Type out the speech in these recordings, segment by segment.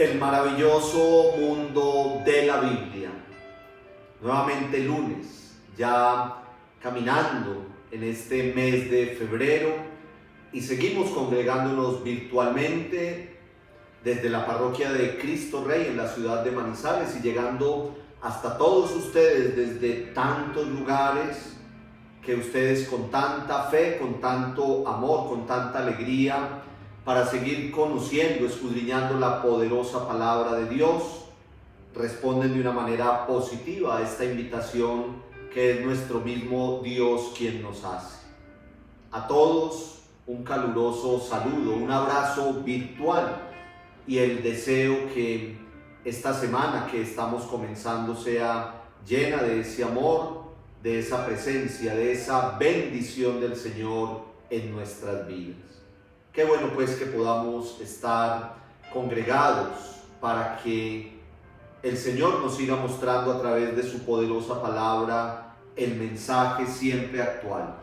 El maravilloso mundo de la Biblia. Nuevamente lunes, ya caminando en este mes de febrero y seguimos congregándonos virtualmente desde la parroquia de Cristo Rey en la ciudad de Manizales y llegando hasta todos ustedes desde tantos lugares que ustedes con tanta fe, con tanto amor, con tanta alegría, para seguir conociendo, escudriñando la poderosa palabra de Dios, responden de una manera positiva a esta invitación que es nuestro mismo Dios quien nos hace. A todos un caluroso saludo, un abrazo virtual y el deseo que esta semana que estamos comenzando sea llena de ese amor, de esa presencia, de esa bendición del Señor en nuestras vidas. Qué bueno pues que podamos estar congregados para que el Señor nos siga mostrando a través de su poderosa palabra el mensaje siempre actual.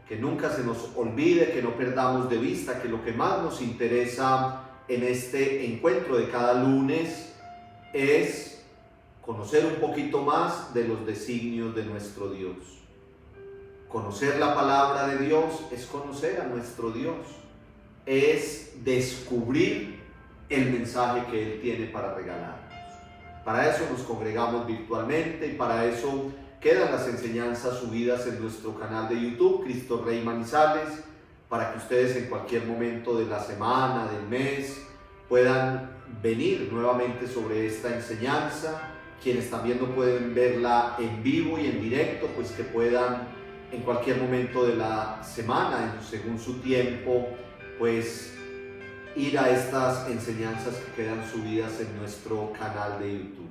Que nunca se nos olvide, que no perdamos de vista que lo que más nos interesa en este encuentro de cada lunes es conocer un poquito más de los designios de nuestro Dios. Conocer la palabra de Dios es conocer a nuestro Dios. Es descubrir el mensaje que Él tiene para regalarnos. Para eso nos congregamos virtualmente y para eso quedan las enseñanzas subidas en nuestro canal de YouTube, Cristo Rey Manizales, para que ustedes en cualquier momento de la semana, del mes, puedan venir nuevamente sobre esta enseñanza. Quienes también no pueden verla en vivo y en directo, pues que puedan en cualquier momento de la semana, según su tiempo, pues ir a estas enseñanzas que quedan subidas en nuestro canal de YouTube.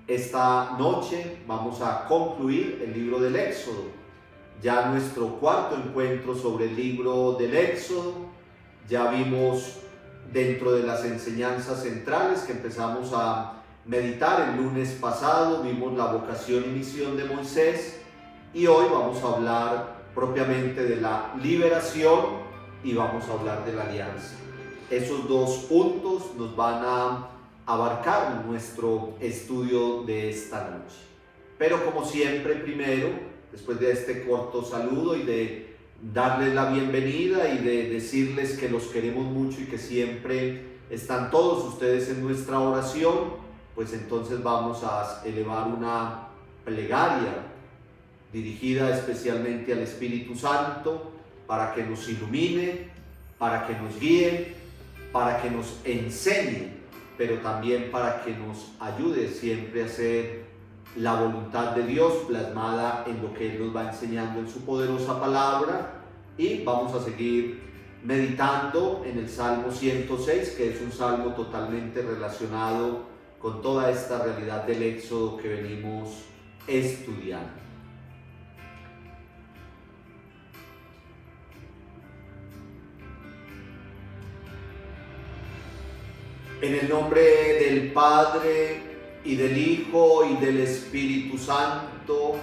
Esta noche vamos a concluir el libro del Éxodo, ya nuestro cuarto encuentro sobre el libro del Éxodo. Ya vimos dentro de las enseñanzas centrales que empezamos a meditar el lunes pasado, vimos la vocación y misión de Moisés y hoy vamos a hablar propiamente de la liberación y vamos a hablar de la alianza. Esos dos puntos nos van a abarcar nuestro estudio de esta noche. Pero como siempre, primero, después de este corto saludo y de darles la bienvenida y de decirles que los queremos mucho y que siempre están todos ustedes en nuestra oración, pues entonces vamos a elevar una plegaria dirigida especialmente al Espíritu Santo, para que nos ilumine, para que nos guíe, para que nos enseñe, pero también para que nos ayude siempre a hacer la voluntad de Dios plasmada en lo que Él nos va enseñando en su poderosa palabra. Y vamos a seguir meditando en el Salmo 106, que es un salmo totalmente relacionado con toda esta realidad del Éxodo que venimos estudiando. En el nombre del Padre, y del Hijo, y del Espíritu Santo.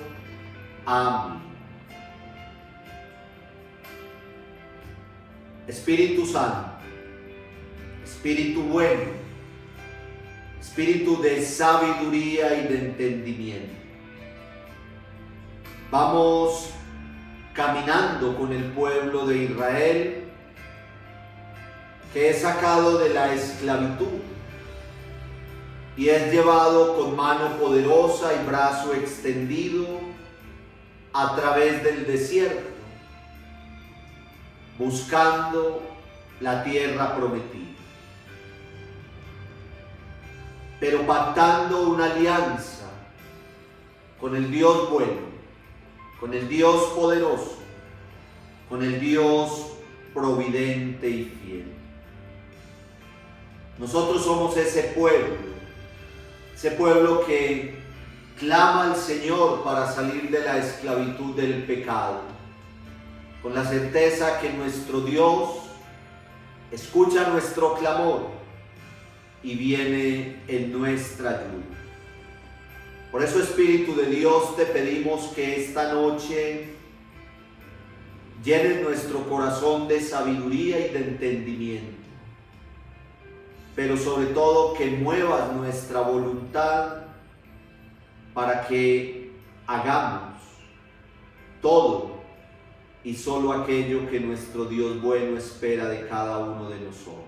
Amén. Espíritu Santo, Espíritu bueno, Espíritu de sabiduría y de entendimiento. Vamos caminando con el pueblo de Israel, que es sacado de la esclavitud y es llevado con mano poderosa y brazo extendido a través del desierto, buscando la tierra prometida, pero pactando una alianza con el Dios bueno, con el Dios poderoso, con el Dios providente y fiel. Nosotros somos ese pueblo que clama al Señor para salir de la esclavitud del pecado, con la certeza que nuestro Dios escucha nuestro clamor y viene en nuestra ayuda. Por eso, Espíritu de Dios, te pedimos que esta noche llenes nuestro corazón de sabiduría y de entendimiento, pero sobre todo que muevas nuestra voluntad para que hagamos todo y solo aquello que nuestro Dios bueno espera de cada uno de nosotros.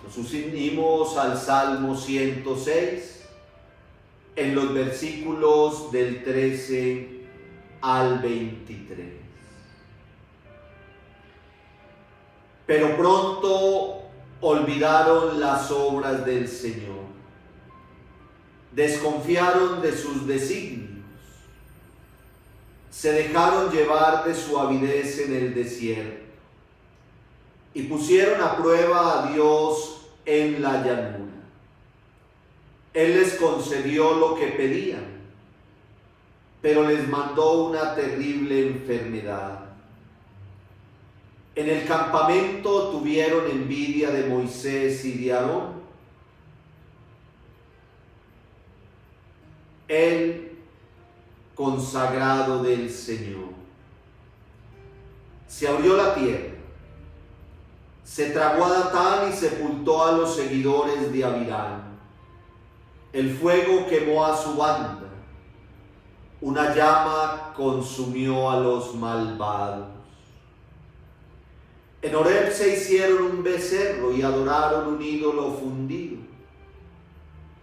Nos unimos al Salmo 106 en los versículos del 13 al 23. Pero pronto olvidaron las obras del Señor, desconfiaron de sus designios, se dejaron llevar de su avidez en el desierto y pusieron a prueba a Dios en la llanura. Él les concedió lo que pedían, pero les mandó una terrible enfermedad. En el campamento tuvieron envidia de Moisés y de Aarón. El consagrado del Señor. Se abrió la tierra, se tragó a Datán y sepultó a los seguidores de Abiram. El fuego quemó a su banda, una llama consumió a los malvados. En Horeb se hicieron un becerro y adoraron un ídolo fundido.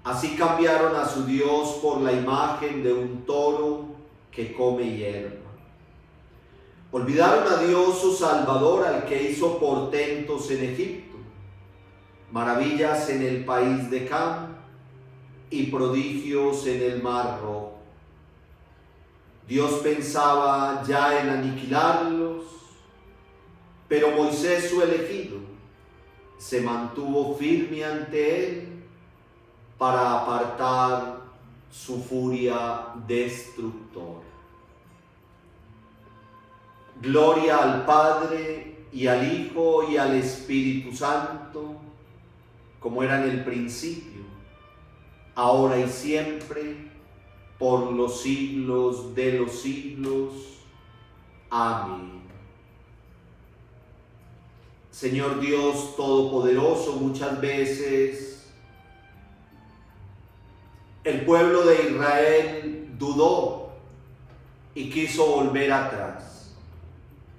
Así cambiaron a su Dios por la imagen de un toro que come hierba. Olvidaron a Dios su Salvador, al que hizo portentos en Egipto, maravillas en el país de Cam y prodigios en el Mar Rojo. Dios pensaba ya en aniquilarlos, pero Moisés, su elegido, se mantuvo firme ante él para apartar su furia destructora. Gloria al Padre y al Hijo y al Espíritu Santo, como era en el principio, ahora y siempre, por los siglos de los siglos. Amén. Señor Dios Todopoderoso, muchas veces el pueblo de Israel dudó y quiso volver atrás,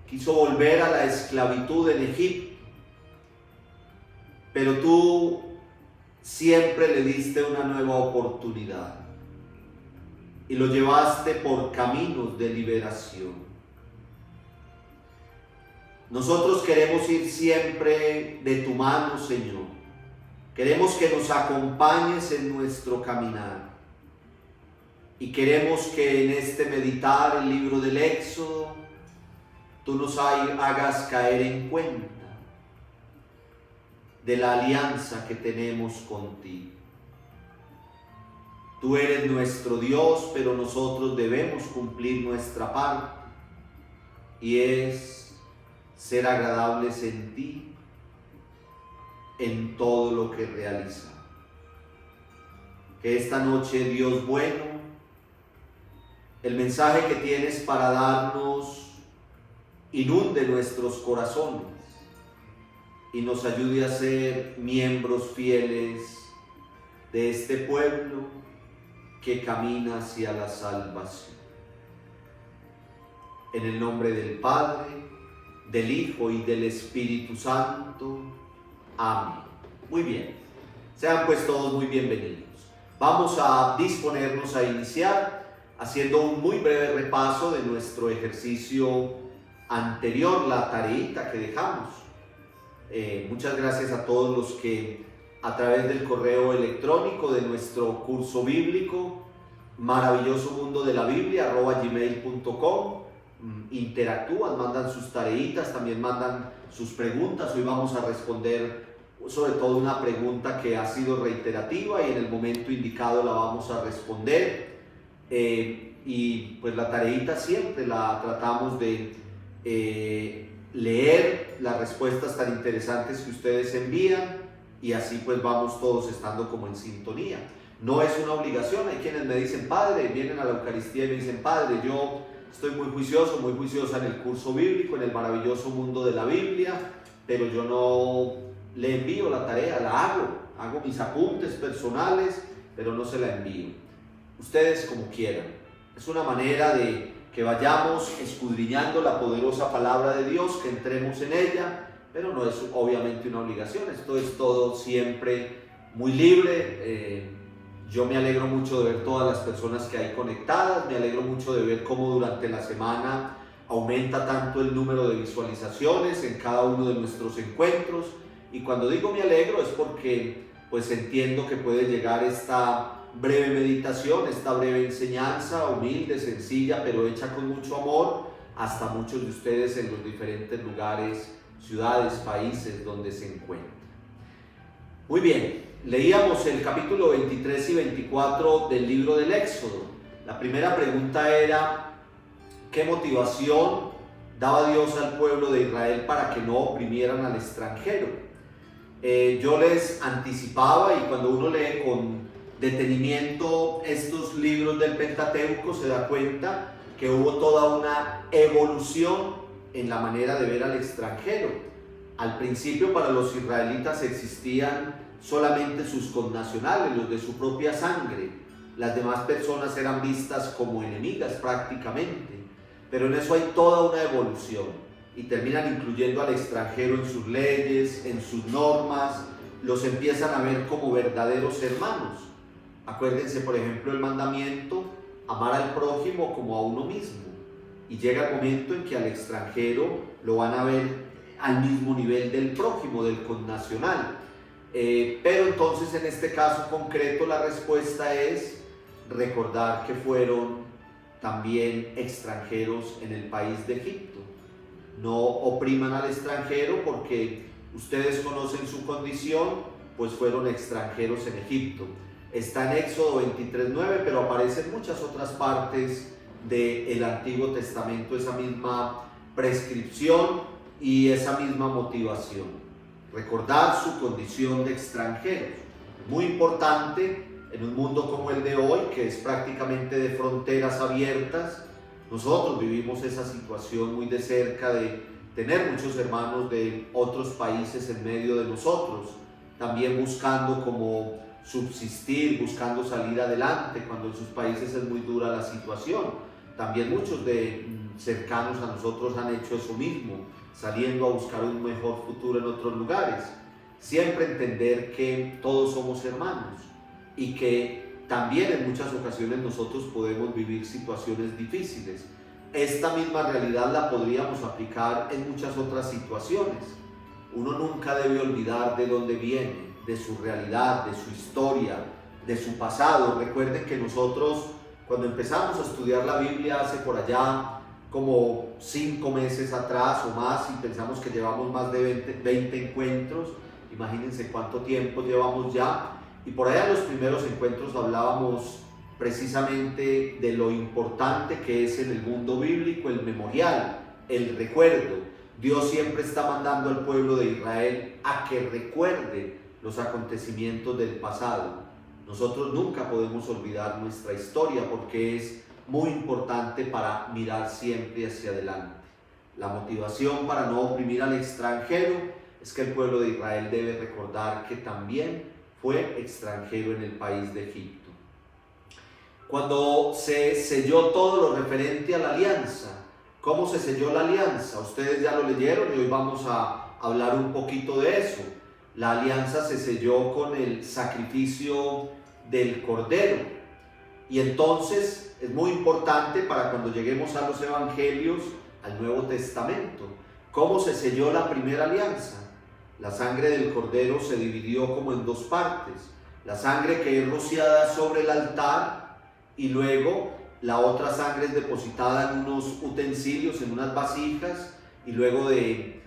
quiso volver a la esclavitud en Egipto, pero tú siempre le diste una nueva oportunidad y lo llevaste por caminos de liberación. Nosotros queremos ir siempre de tu mano, Señor. Queremos que nos acompañes en nuestro caminar. Y queremos que en este meditar el libro del Éxodo, tú nos hagas caer en cuenta de la alianza que tenemos contigo. Tú eres nuestro Dios, pero nosotros debemos cumplir nuestra parte. Y es ser agradables en ti, en todo lo que realizamos. Que esta noche, Dios bueno, el mensaje que tienes para darnos inunde nuestros corazones y nos ayude a ser miembros fieles de este pueblo que camina hacia la salvación. En el nombre del Padre, del Hijo y del Espíritu Santo. Amén. Muy bien. Sean pues todos muy bienvenidos. Vamos a disponernos a iniciar haciendo un muy breve repaso de nuestro ejercicio anterior, la tareita que dejamos. Muchas gracias a todos los que a través del correo electrónico de nuestro curso bíblico, maravillosomundodelabiblia@gmail.com, interactúan, mandan sus tareitas, también mandan sus preguntas. Hoy vamos a responder sobre todo una pregunta que ha sido reiterativa y en el momento indicado la vamos a responder. Y pues la tareita siempre la tratamos de leer las respuestas tan interesantes que ustedes envían y así pues vamos todos estando como en sintonía. No es una obligación. Hay quienes me dicen: Padre, vienen a la Eucaristía y me dicen: Padre, yo estoy muy juiciosa en el curso bíblico, en el maravilloso mundo de la Biblia, pero yo no le envío la tarea, la hago mis apuntes personales, pero no se la envío. Ustedes como quieran. Es una manera de que vayamos escudriñando la poderosa palabra de Dios, que entremos en ella, pero no es obviamente una obligación. Esto es todo siempre muy libre. Yo me alegro mucho de ver todas las personas que hay conectadas, me alegro mucho de ver cómo durante la semana aumenta tanto el número de visualizaciones en cada uno de nuestros encuentros. Y cuando digo me alegro es porque pues entiendo que puede llegar esta breve meditación, esta breve enseñanza, humilde, sencilla, pero hecha con mucho amor, hasta muchos de ustedes en los diferentes lugares, ciudades, países donde se encuentran. Muy bien, leíamos el capítulo 23 y 24 del libro del Éxodo. La primera pregunta era: ¿qué motivación daba Dios al pueblo de Israel para que no oprimieran al extranjero? Yo les anticipaba, y cuando uno lee con detenimiento estos libros del Pentateuco se da cuenta que hubo toda una evolución en la manera de ver al extranjero. Al principio para los israelitas existían solamente sus connacionales, los de su propia sangre. Las demás personas eran vistas como enemigas prácticamente, pero en eso hay toda una evolución y terminan incluyendo al extranjero en sus leyes, en sus normas, los empiezan a ver como verdaderos hermanos. Acuérdense, por ejemplo, el mandamiento: amar al prójimo como a uno mismo. Y llega el momento en que al extranjero lo van a ver al mismo nivel del prójimo, del connacional. Pero entonces en este caso concreto la respuesta es recordar que fueron también extranjeros en el país de Egipto. No opriman al extranjero porque ustedes conocen su condición, pues fueron extranjeros en Egipto. Está en Éxodo 23:9, pero aparece en muchas otras partes del Antiguo Testamento esa misma prescripción y esa misma motivación. Recordar su condición de extranjeros. Muy importante en un mundo como el de hoy, que es prácticamente de fronteras abiertas. Nosotros vivimos esa situación muy de cerca, de tener muchos hermanos de otros países en medio de nosotros, también buscando como subsistir, buscando salir adelante cuando en sus países es muy dura la situación. También muchos de cercanos a nosotros han hecho eso mismo, saliendo a buscar un mejor futuro en otros lugares. Siempre entender que todos somos hermanos y que también en muchas ocasiones nosotros podemos vivir situaciones difíciles. Esta misma realidad la podríamos aplicar en muchas otras situaciones. Uno nunca debe olvidar de dónde viene, de su realidad, de su historia, de su pasado. Recuerden que nosotros, cuando empezamos a estudiar la Biblia hace por allá como 5 meses atrás o más, y pensamos que llevamos más de 20 encuentros, imagínense cuánto tiempo llevamos ya. Y por allá en los primeros encuentros hablábamos precisamente de lo importante que es en el mundo bíblico el memorial, el recuerdo. Dios siempre está mandando al pueblo de Israel a que recuerde los acontecimientos del pasado. Nosotros nunca podemos olvidar nuestra historia porque es muy importante para mirar siempre hacia adelante. La motivación para no oprimir al extranjero es que el pueblo de Israel debe recordar que también fue extranjero en el país de Egipto. Cuando se selló todo lo referente a la alianza, ¿cómo se selló la alianza? Ustedes ya lo leyeron y hoy vamos a hablar un poquito de eso. La alianza se selló con el sacrificio del Cordero. Y entonces es muy importante para cuando lleguemos a los evangelios, al Nuevo Testamento. ¿Cómo se selló la primera alianza? La sangre del Cordero se dividió como en 2 partes. La sangre que es rociada sobre el altar y luego la otra sangre es depositada en unos utensilios, en unas vasijas, y luego de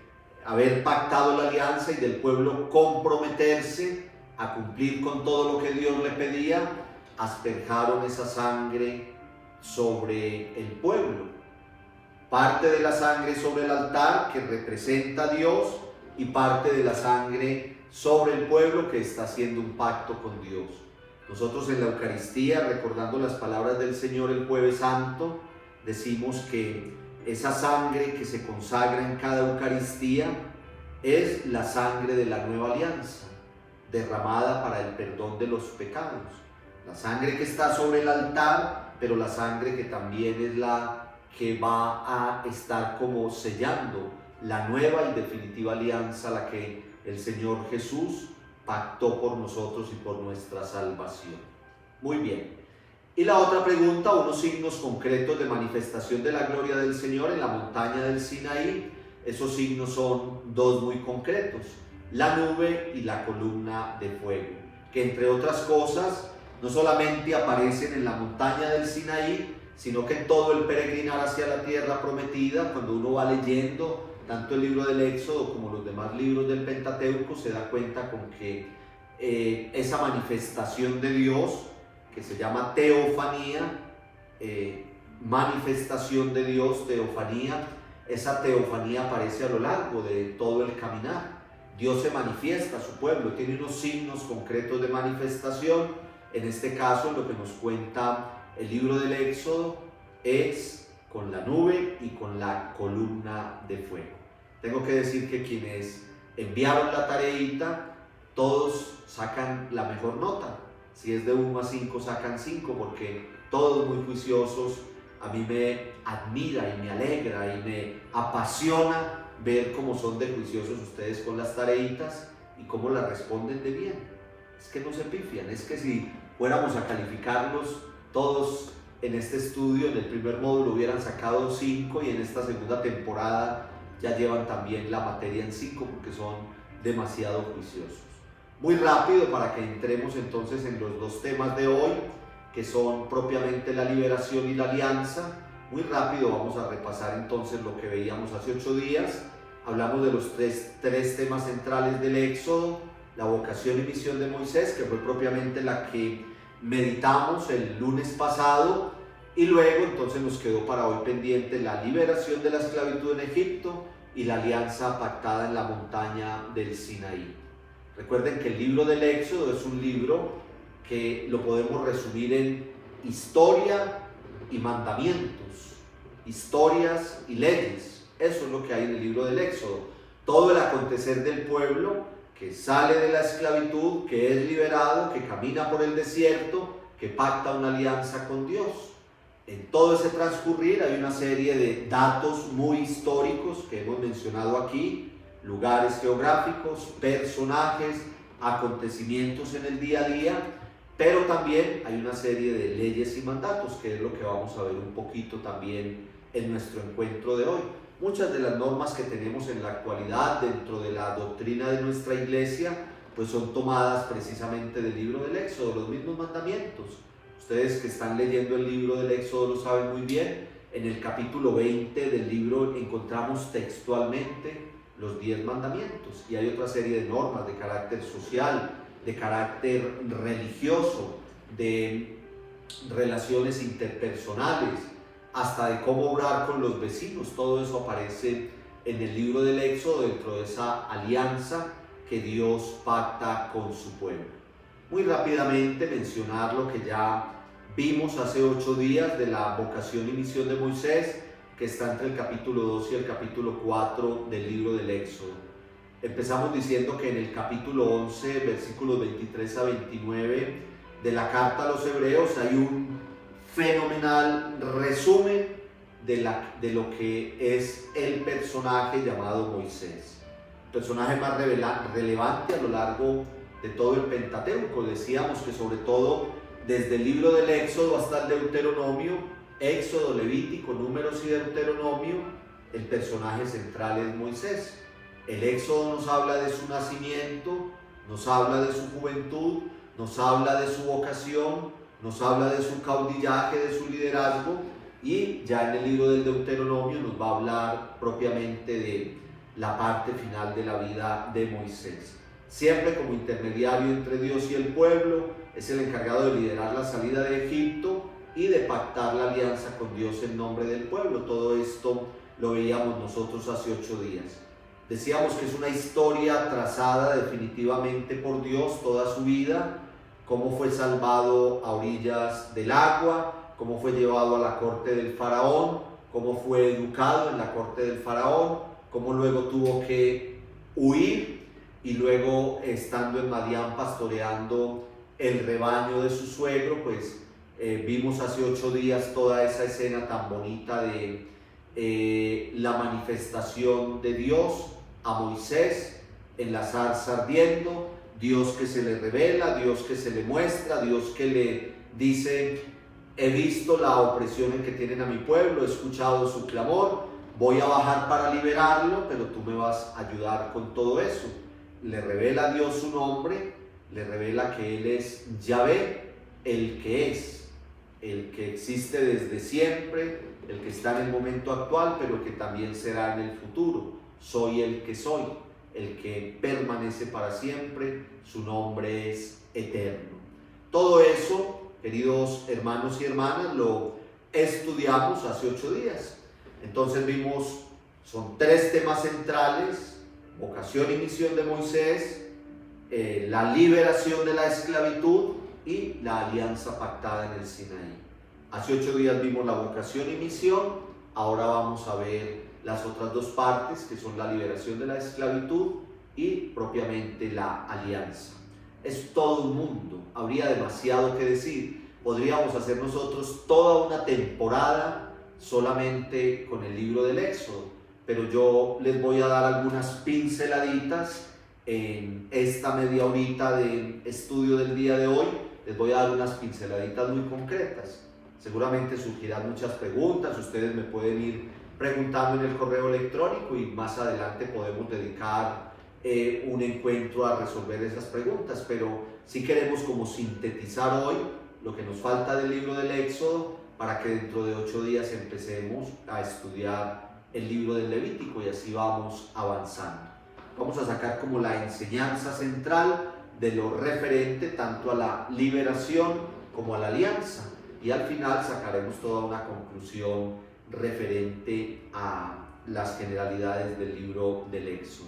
haber pactado la alianza y del pueblo comprometerse a cumplir con todo lo que Dios le pedía, asperjaron esa sangre sobre el pueblo. Parte de la sangre sobre el altar, que representa a Dios, y parte de la sangre sobre el pueblo, que está haciendo un pacto con Dios. Nosotros en la Eucaristía, recordando las palabras del Señor el Jueves Santo, decimos que esa sangre que se consagra en cada Eucaristía es la sangre de la nueva alianza, derramada para el perdón de los pecados. La sangre que está sobre el altar, pero la sangre que también es la que va a estar como sellando la nueva y definitiva alianza, la que el Señor Jesús pactó por nosotros y por nuestra salvación. Muy bien. Y la otra pregunta, unos signos concretos de manifestación de la gloria del Señor en la montaña del Sinaí. Esos signos son dos muy concretos: la nube y la columna de fuego, que entre otras cosas no solamente aparecen en la montaña del Sinaí, sino que en todo el peregrinar hacia la tierra prometida, cuando uno va leyendo tanto el libro del Éxodo como los demás libros del Pentateuco, se da cuenta con que esa manifestación de Dios, que se llama teofanía, manifestación de Dios, teofanía, esa teofanía aparece a lo largo de todo el caminar. Dios se manifiesta a su pueblo, tiene unos signos concretos de manifestación. En este caso, lo que nos cuenta el libro del Éxodo es con la nube y con la columna de fuego. Tengo que decir que quienes enviaron la tareita, todos sacan la mejor nota. Si es de 1 a 5, sacan 5, porque todos muy juiciosos. A mí me admira y me alegra y me apasiona ver cómo son de juiciosos ustedes con las tareitas y cómo las responden de bien. Es que no se pifian, es que si fuéramos a calificarlos todos en este estudio, en el primer módulo hubieran sacado 5 y en esta segunda temporada ya llevan también la materia en 5 porque son demasiado juiciosos. Muy rápido para que entremos entonces en los dos temas de hoy, que son propiamente la liberación y la alianza. Muy rápido vamos a repasar entonces lo que veíamos hace 8 días. Hablamos de los tres temas centrales del Éxodo: la vocación y misión de Moisés, que fue propiamente la que meditamos el lunes pasado, y luego entonces nos quedó para hoy pendiente la liberación de la esclavitud en Egipto y la alianza pactada en la montaña del Sinaí. Recuerden que el libro del Éxodo es un libro que lo podemos resumir en historia y mandamientos, historias y leyes. Eso es lo que hay en el libro del Éxodo. Todo el acontecer del pueblo que sale de la esclavitud, que es liberado, que camina por el desierto, que pacta una alianza con Dios. En todo ese transcurrir hay una serie de datos muy históricos que hemos mencionado aquí: lugares geográficos, personajes, acontecimientos en el día a día, pero también hay una serie de leyes y mandatos, que es lo que vamos a ver un poquito también en nuestro encuentro de hoy. Muchas de las normas que tenemos en la actualidad dentro de la doctrina de nuestra iglesia, pues son tomadas precisamente del libro del Éxodo, los mismos mandamientos. Ustedes que están leyendo el libro del Éxodo lo saben muy bien. En el capítulo 20 del libro encontramos textualmente los 10 mandamientos, y hay otra serie de normas de carácter social, de carácter religioso, de relaciones interpersonales, hasta de cómo obrar con los vecinos. Todo eso aparece en el libro del Éxodo, dentro de esa alianza que Dios pacta con su pueblo. Muy rápidamente mencionar lo que ya vimos hace 8 días de la vocación y misión de Moisés, que está entre el capítulo 2 y el capítulo 4 del libro del Éxodo. Empezamos diciendo que en el capítulo 11, versículos 23 a 29 de la carta a los Hebreos, hay un fenomenal resumen de lo que es el personaje llamado Moisés. El personaje más relevante a lo largo de todo el Pentateuco. Decíamos que sobre todo desde el libro del Éxodo hasta el Deuteronomio, Éxodo, Levítico, Números y Deuteronomio, el personaje central es Moisés. El Éxodo nos habla de su nacimiento, nos habla de su juventud, nos habla de su vocación, nos habla de su caudillaje, de su liderazgo, y ya en el libro del Deuteronomio nos va a hablar propiamente de la parte final de la vida de Moisés. Siempre como intermediario entre Dios y el pueblo, es el encargado de liderar la salida de Egipto y de pactar la alianza con Dios en nombre del pueblo. Todo esto lo veíamos nosotros hace 8 días. Decíamos que es una historia trazada definitivamente por Dios, toda su vida, cómo fue salvado a orillas del agua, cómo fue llevado a la corte del faraón, cómo fue educado en la corte del faraón, cómo luego tuvo que huir, y luego estando en Madián pastoreando el rebaño de su suegro, pues vimos hace 8 días toda esa escena tan bonita de la manifestación de Dios a Moisés en la zarza ardiendo, Dios que se le revela, Dios que se le muestra, Dios que le dice: he visto la opresión en que tienen a mi pueblo, he escuchado su clamor, voy a bajar para liberarlo, pero tú me vas a ayudar con todo eso. Le revela a Dios su nombre, le revela que Él es Yahvé, el que es, el que existe desde siempre, el que está en el momento actual, pero que también será en el futuro. Soy el que soy, el que permanece para siempre, su nombre es eterno. Todo eso, queridos hermanos y hermanas, lo estudiamos hace 8 días. Entonces vimos, son 3 temas centrales: vocación y misión de Moisés, la liberación de la esclavitud y la alianza pactada en el Sinaí. Hace 8 días vimos la vocación y misión, ahora vamos a ver las otras 2 partes, que son la liberación de la esclavitud y propiamente la alianza. Es todo un mundo, habría demasiado que decir. Podríamos hacer nosotros toda una temporada solamente con el libro del Éxodo, pero yo les voy a dar algunas pinceladitas en esta media horita de estudio del día de hoy. Les voy a dar unas pinceladitas muy concretas. Seguramente surgirán muchas preguntas, ustedes me pueden ir preguntando en el correo electrónico y más adelante podemos dedicar un encuentro a resolver esas preguntas, pero sí queremos como sintetizar hoy lo que nos falta del libro del Éxodo para que dentro de 8 días empecemos a estudiar el libro del Levítico, y así vamos avanzando. Vamos a sacar como la enseñanza central de lo referente tanto a la liberación como a la alianza, y al final sacaremos toda una conclusión referente a las generalidades del libro del Éxodo.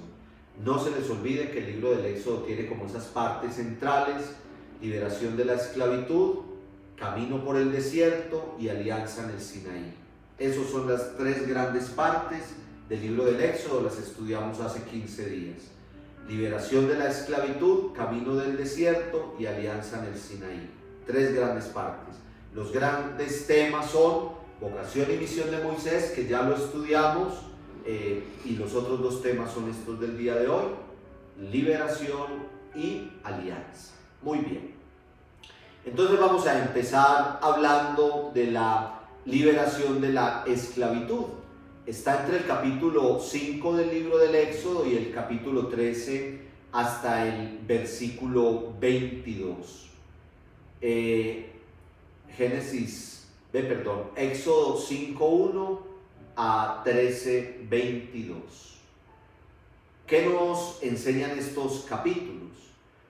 No se les olvide que el libro del Éxodo tiene como esas partes centrales: liberación de la esclavitud, camino por el desierto y alianza en el Sinaí. Esas son las 3 grandes partes del libro del Éxodo, las estudiamos hace 15 días. Liberación de la esclavitud, camino del desierto y alianza en el Sinaí. 3 grandes partes. Los grandes temas son vocación y misión de Moisés, que ya lo estudiamos, y los otros 2 temas son estos del día de hoy: liberación y alianza. Muy bien. Entonces vamos a empezar hablando de la liberación de la esclavitud. Está entre el capítulo 5 del libro del Éxodo y el capítulo 13 hasta el versículo 22. Éxodo 5:1 a 13:22. ¿Qué nos enseñan estos capítulos?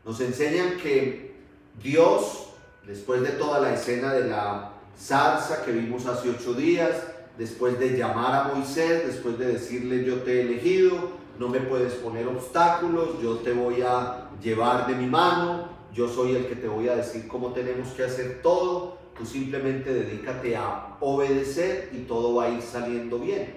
Nos enseñan que Dios, después de toda la escena de la zarza que vimos hace 8 días, después de llamar a Moisés, después de decirle: yo te he elegido, no me puedes poner obstáculos, yo te voy a llevar de mi mano, yo soy el que te voy a decir cómo tenemos que hacer todo, tú simplemente dedícate a obedecer y todo va a ir saliendo bien.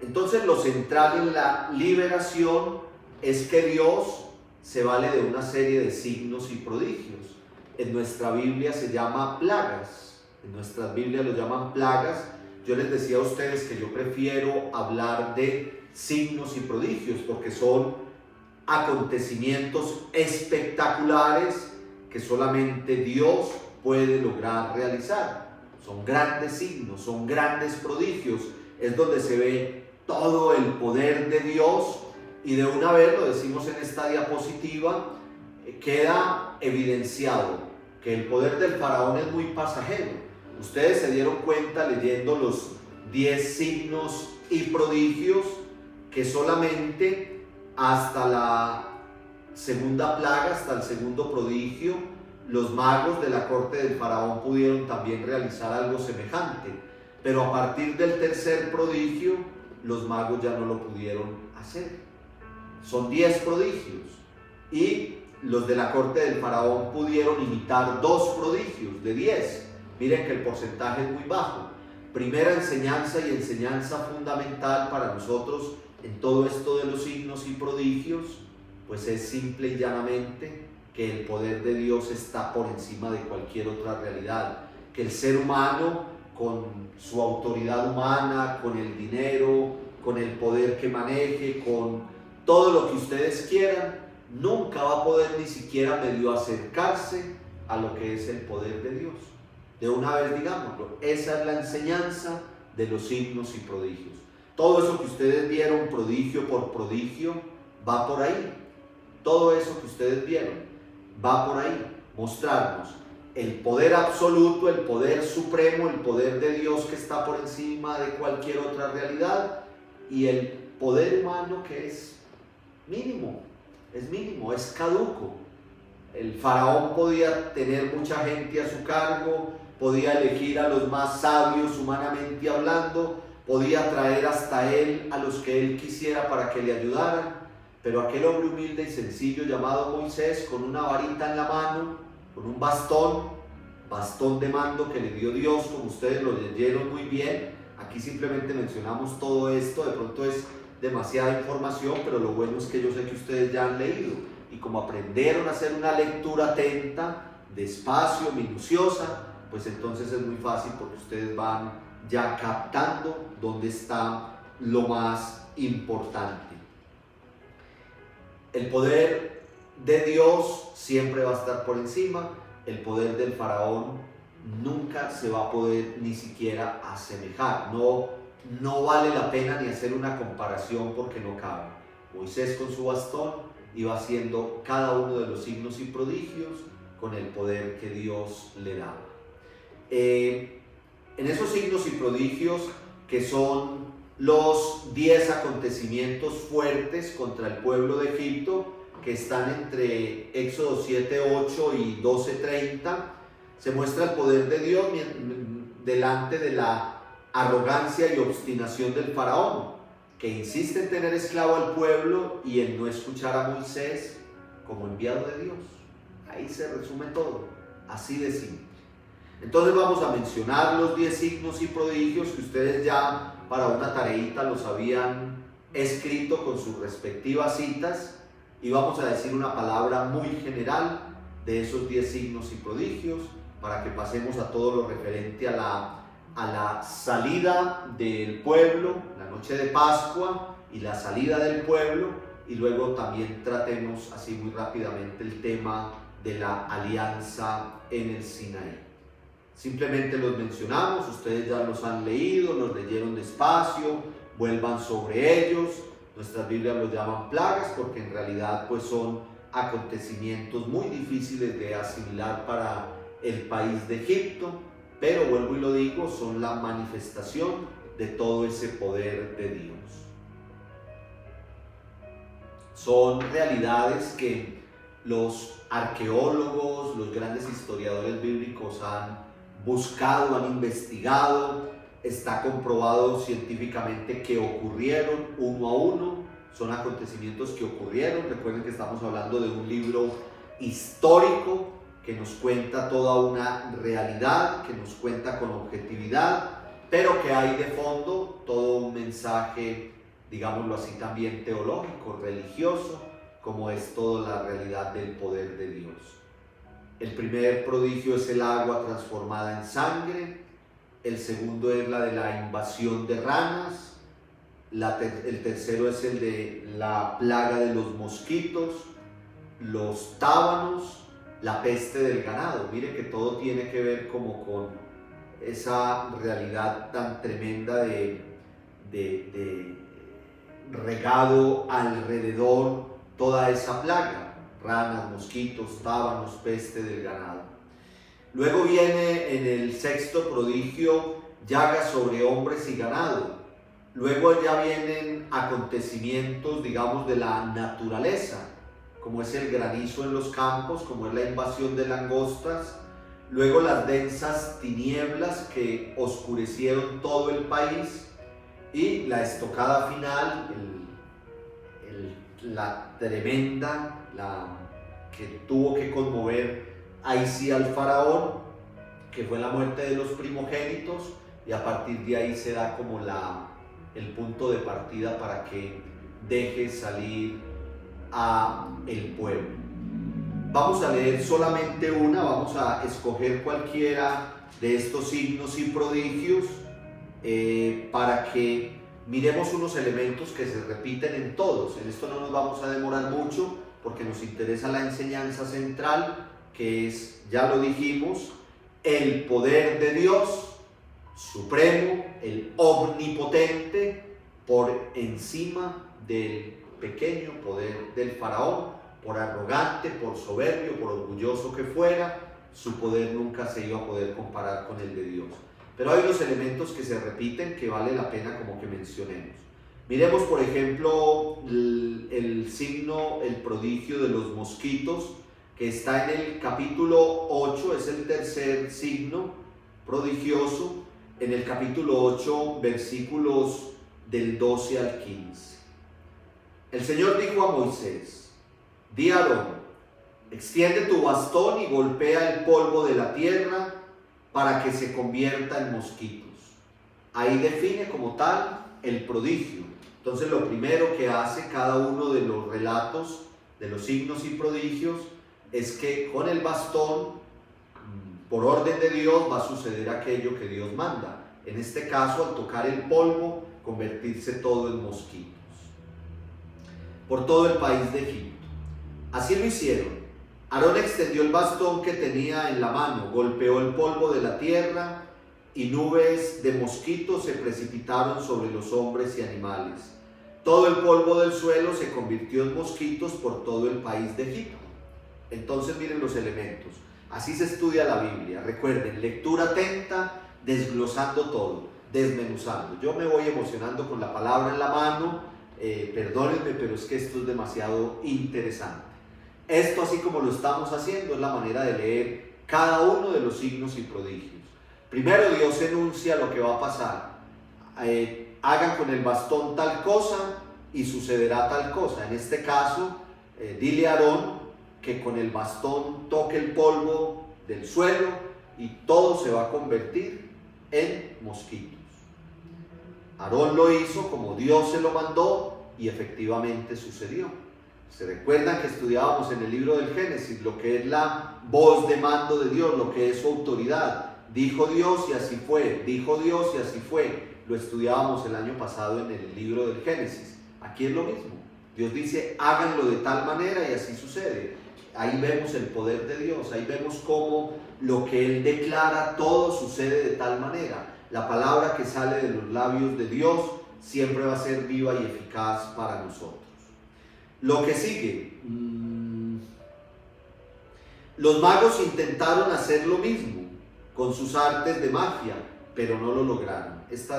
Entonces lo central en la liberación es que Dios se vale de una serie de signos y prodigios. En nuestra Biblia se llama plagas, en nuestras Biblias lo llaman plagas. Yo les decía a ustedes que yo prefiero hablar de signos y prodigios porque son acontecimientos espectaculares que solamente Dios puede lograr realizar. Son grandes signos, son grandes prodigios, es donde se ve todo el poder de Dios, y de una vez, lo decimos en esta diapositiva, queda evidenciado que el poder del faraón es muy pasajero. Ustedes se dieron cuenta leyendo los 10 signos y prodigios que solamente hasta la segunda plaga, hasta el segundo prodigio, los magos de la corte del faraón pudieron también realizar algo semejante, pero a partir del tercer prodigio los magos ya no lo pudieron hacer. Son 10 prodigios y los de la corte del faraón pudieron imitar 2 prodigios de 10. Miren que el porcentaje es muy bajo. Primera enseñanza y enseñanza fundamental para nosotros en todo esto de los signos y prodigios prodigios, pues es simple y llanamente que el poder de Dios está por encima de cualquier otra realidad, que el ser humano, con su autoridad humana, con el dinero, con el poder que maneje, con todo lo que ustedes quieran, nunca va a poder ni siquiera medio acercarse a lo que es el poder de Dios. De una vez digámoslo, esa es la enseñanza de los signos y prodigios. Todo eso que ustedes vieron prodigio por prodigio va por ahí. Todo eso que ustedes vieron va por ahí, mostrarnos el poder absoluto, el poder supremo, el poder de Dios que está por encima de cualquier otra realidad, y el poder humano que es mínimo, es caduco. El faraón podía tener mucha gente a su cargo, podía elegir a los más sabios humanamente hablando, podía traer hasta él a los que él quisiera para que le ayudaran, pero aquel hombre humilde y sencillo llamado Moisés, con una varita en la mano, con un bastón de mando que le dio Dios, como ustedes lo leyeron muy bien. Aquí simplemente mencionamos todo esto, de pronto es demasiada información, pero lo bueno es que yo sé que ustedes ya han leído, y como aprendieron a hacer una lectura atenta, despacio, minuciosa, pues entonces es muy fácil, porque ustedes van ya captando dónde está lo más importante. El poder de Dios siempre va a estar por encima. El poder del faraón nunca se va a poder ni siquiera asemejar. No vale la pena ni hacer una comparación, porque no cabe. Moisés con su bastón iba haciendo cada uno de los signos y prodigios con el poder que Dios le daba. En esos signos y prodigios, que son los 10 acontecimientos fuertes contra el pueblo de Egipto, que están entre Éxodo 7:8 y 12:30, se muestra el poder de Dios delante de la arrogancia y obstinación del faraón, que insiste en tener esclavo al pueblo y en no escuchar a Moisés como enviado de Dios. Ahí se resume todo, así de simple. Entonces vamos a mencionar los 10 signos y prodigios que ustedes ya para una tareita los habían escrito con sus respectivas citas, y vamos a decir una palabra muy general de esos 10 signos y prodigios para que pasemos a todo lo referente a la salida del pueblo, la noche de Pascua y la salida del pueblo, y luego también tratemos así muy rápidamente el tema de la alianza en el Sinaí. Simplemente los mencionamos, ustedes ya los han leído, los leyeron despacio, vuelvan sobre ellos. Nuestras Biblias los llaman plagas porque en realidad pues son acontecimientos muy difíciles de asimilar para el país de Egipto, pero vuelvo y lo digo, son la manifestación de todo ese poder de Dios. Son realidades que los arqueólogos, los grandes historiadores bíblicos han buscado, han investigado. Está comprobado científicamente que ocurrieron uno a uno, son acontecimientos que ocurrieron. Recuerden que estamos hablando de un libro histórico que nos cuenta toda una realidad, que nos cuenta con objetividad, pero que hay de fondo todo un mensaje, digámoslo así, también teológico, religioso, como es toda la realidad del poder de Dios. El primer prodigio es el agua transformada en sangre. El segundo es la de la invasión de ranas. El tercero es el de la plaga de los mosquitos, los tábanos, la peste del ganado. Mire que todo tiene que ver como con esa realidad tan tremenda de regado alrededor toda esa plaga: ranas, mosquitos, tábanos, peste del ganado. Luego viene en el sexto prodigio llagas sobre hombres y ganado. Luego ya vienen acontecimientos, digamos, de la naturaleza, como es el granizo en los campos, como es la invasión de langostas. Luego las densas tinieblas que oscurecieron todo el país, y la estocada final, la tremenda, que tuvo que conmover ahí sí al faraón, que fue la muerte de los primogénitos, y a partir de ahí se da como el punto de partida para que deje salir a el pueblo. Vamos a leer solamente una, vamos a escoger cualquiera de estos signos y prodigios para que miremos unos elementos que se repiten en todos. En esto no nos vamos a demorar mucho porque nos interesa la enseñanza central, que es, ya lo dijimos, el poder de Dios supremo, el omnipotente, por encima del pequeño poder del faraón. Por arrogante, por soberbio, por orgulloso que fuera, su poder nunca se iba a poder comparar con el de Dios. Pero hay unos elementos que se repiten que vale la pena como que mencionemos. Miremos, por ejemplo, el signo, el prodigio de los mosquitos, que está en el capítulo 8, es el tercer signo prodigioso, en el capítulo 8, versículos del 12 al 15. El Señor dijo a Moisés: di a Aarón, extiende tu bastón y golpea el polvo de la tierra para que se convierta en mosquitos. Ahí define como tal el prodigio. Entonces lo primero que hace cada uno de los relatos de los signos y prodigios es que con el bastón, por orden de Dios, va a suceder aquello que Dios manda. En este caso, al tocar el polvo, convertirse todo en mosquitos. Por todo el país de Egipto. Así lo hicieron. Aarón extendió el bastón que tenía en la mano, golpeó el polvo de la tierra y nubes de mosquitos se precipitaron sobre los hombres y animales. Todo el polvo del suelo se convirtió en mosquitos por todo el país de Egipto. Entonces miren los elementos. Así se estudia la Biblia. Recuerden, lectura atenta, desglosando todo, desmenuzando. Yo me voy emocionando con la palabra en la mano. Perdónenme, pero es que esto es demasiado interesante. Esto, así como lo estamos haciendo, es la manera de leer cada uno de los signos y prodigios. Primero Dios enuncia lo que va a pasar. Hagan con el bastón tal cosa y sucederá tal cosa. En este caso, dile a Aarón que con el bastón toque el polvo del suelo y todo se va a convertir en mosquitos. Aarón lo hizo como Dios se lo mandó y efectivamente sucedió. ¿Se recuerdan que estudiábamos en el libro del Génesis lo que es la voz de mando de Dios, lo que es su autoridad? Dijo Dios y así fue, dijo Dios y así fue. Lo estudiábamos el año pasado en el libro del Génesis. Aquí es lo mismo. Dios dice, háganlo de tal manera y así sucede. Ahí vemos el poder de Dios, ahí vemos cómo lo que Él declara, todo sucede de tal manera. La palabra que sale de los labios de Dios siempre va a ser viva y eficaz para nosotros. Lo que sigue, los magos intentaron hacer lo mismo con sus artes de magia, pero no lo lograron. Este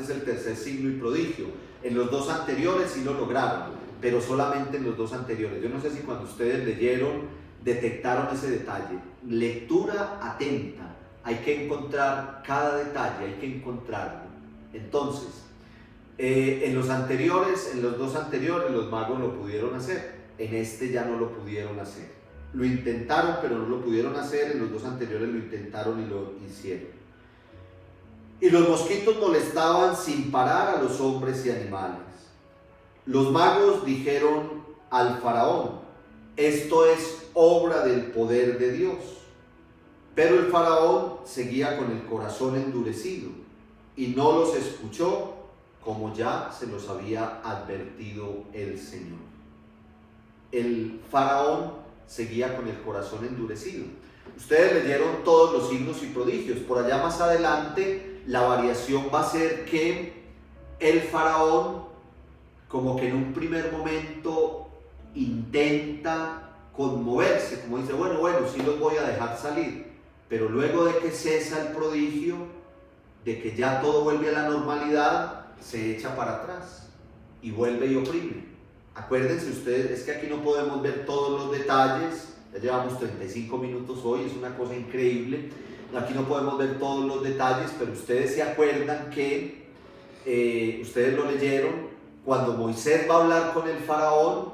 es el tercer signo y prodigio. En los dos anteriores sí lo lograron, pero solamente en los dos anteriores. Yo no sé si cuando ustedes leyeron detectaron ese detalle. Lectura atenta. Hay que encontrar cada detalle, hay que encontrarlo. Entonces, en los dos anteriores, los magos lo pudieron hacer. En este ya no lo pudieron hacer. Lo intentaron, pero no lo pudieron hacer. En los dos anteriores lo intentaron y lo hicieron. Y los mosquitos molestaban sin parar a los hombres y animales. Los magos dijeron al faraón: esto es obra del poder de Dios. Pero el faraón seguía con el corazón endurecido y no los escuchó, como ya se los había advertido el Señor. El faraón seguía con el corazón endurecido. Ustedes leyeron todos los signos y prodigios. Por allá más adelante la variación va a ser que el faraón, como que en un primer momento intenta conmoverse, como dice, bueno, sí los voy a dejar salir, pero luego de que cesa el prodigio, de que ya todo vuelve a la normalidad, se echa para atrás y vuelve y oprime. Acuérdense ustedes, es que aquí no podemos ver todos los detalles, ya llevamos 35 minutos hoy, es una cosa increíble, aquí no podemos ver todos los detalles, pero ustedes se acuerdan que, ustedes lo leyeron, cuando Moisés va a hablar con el faraón,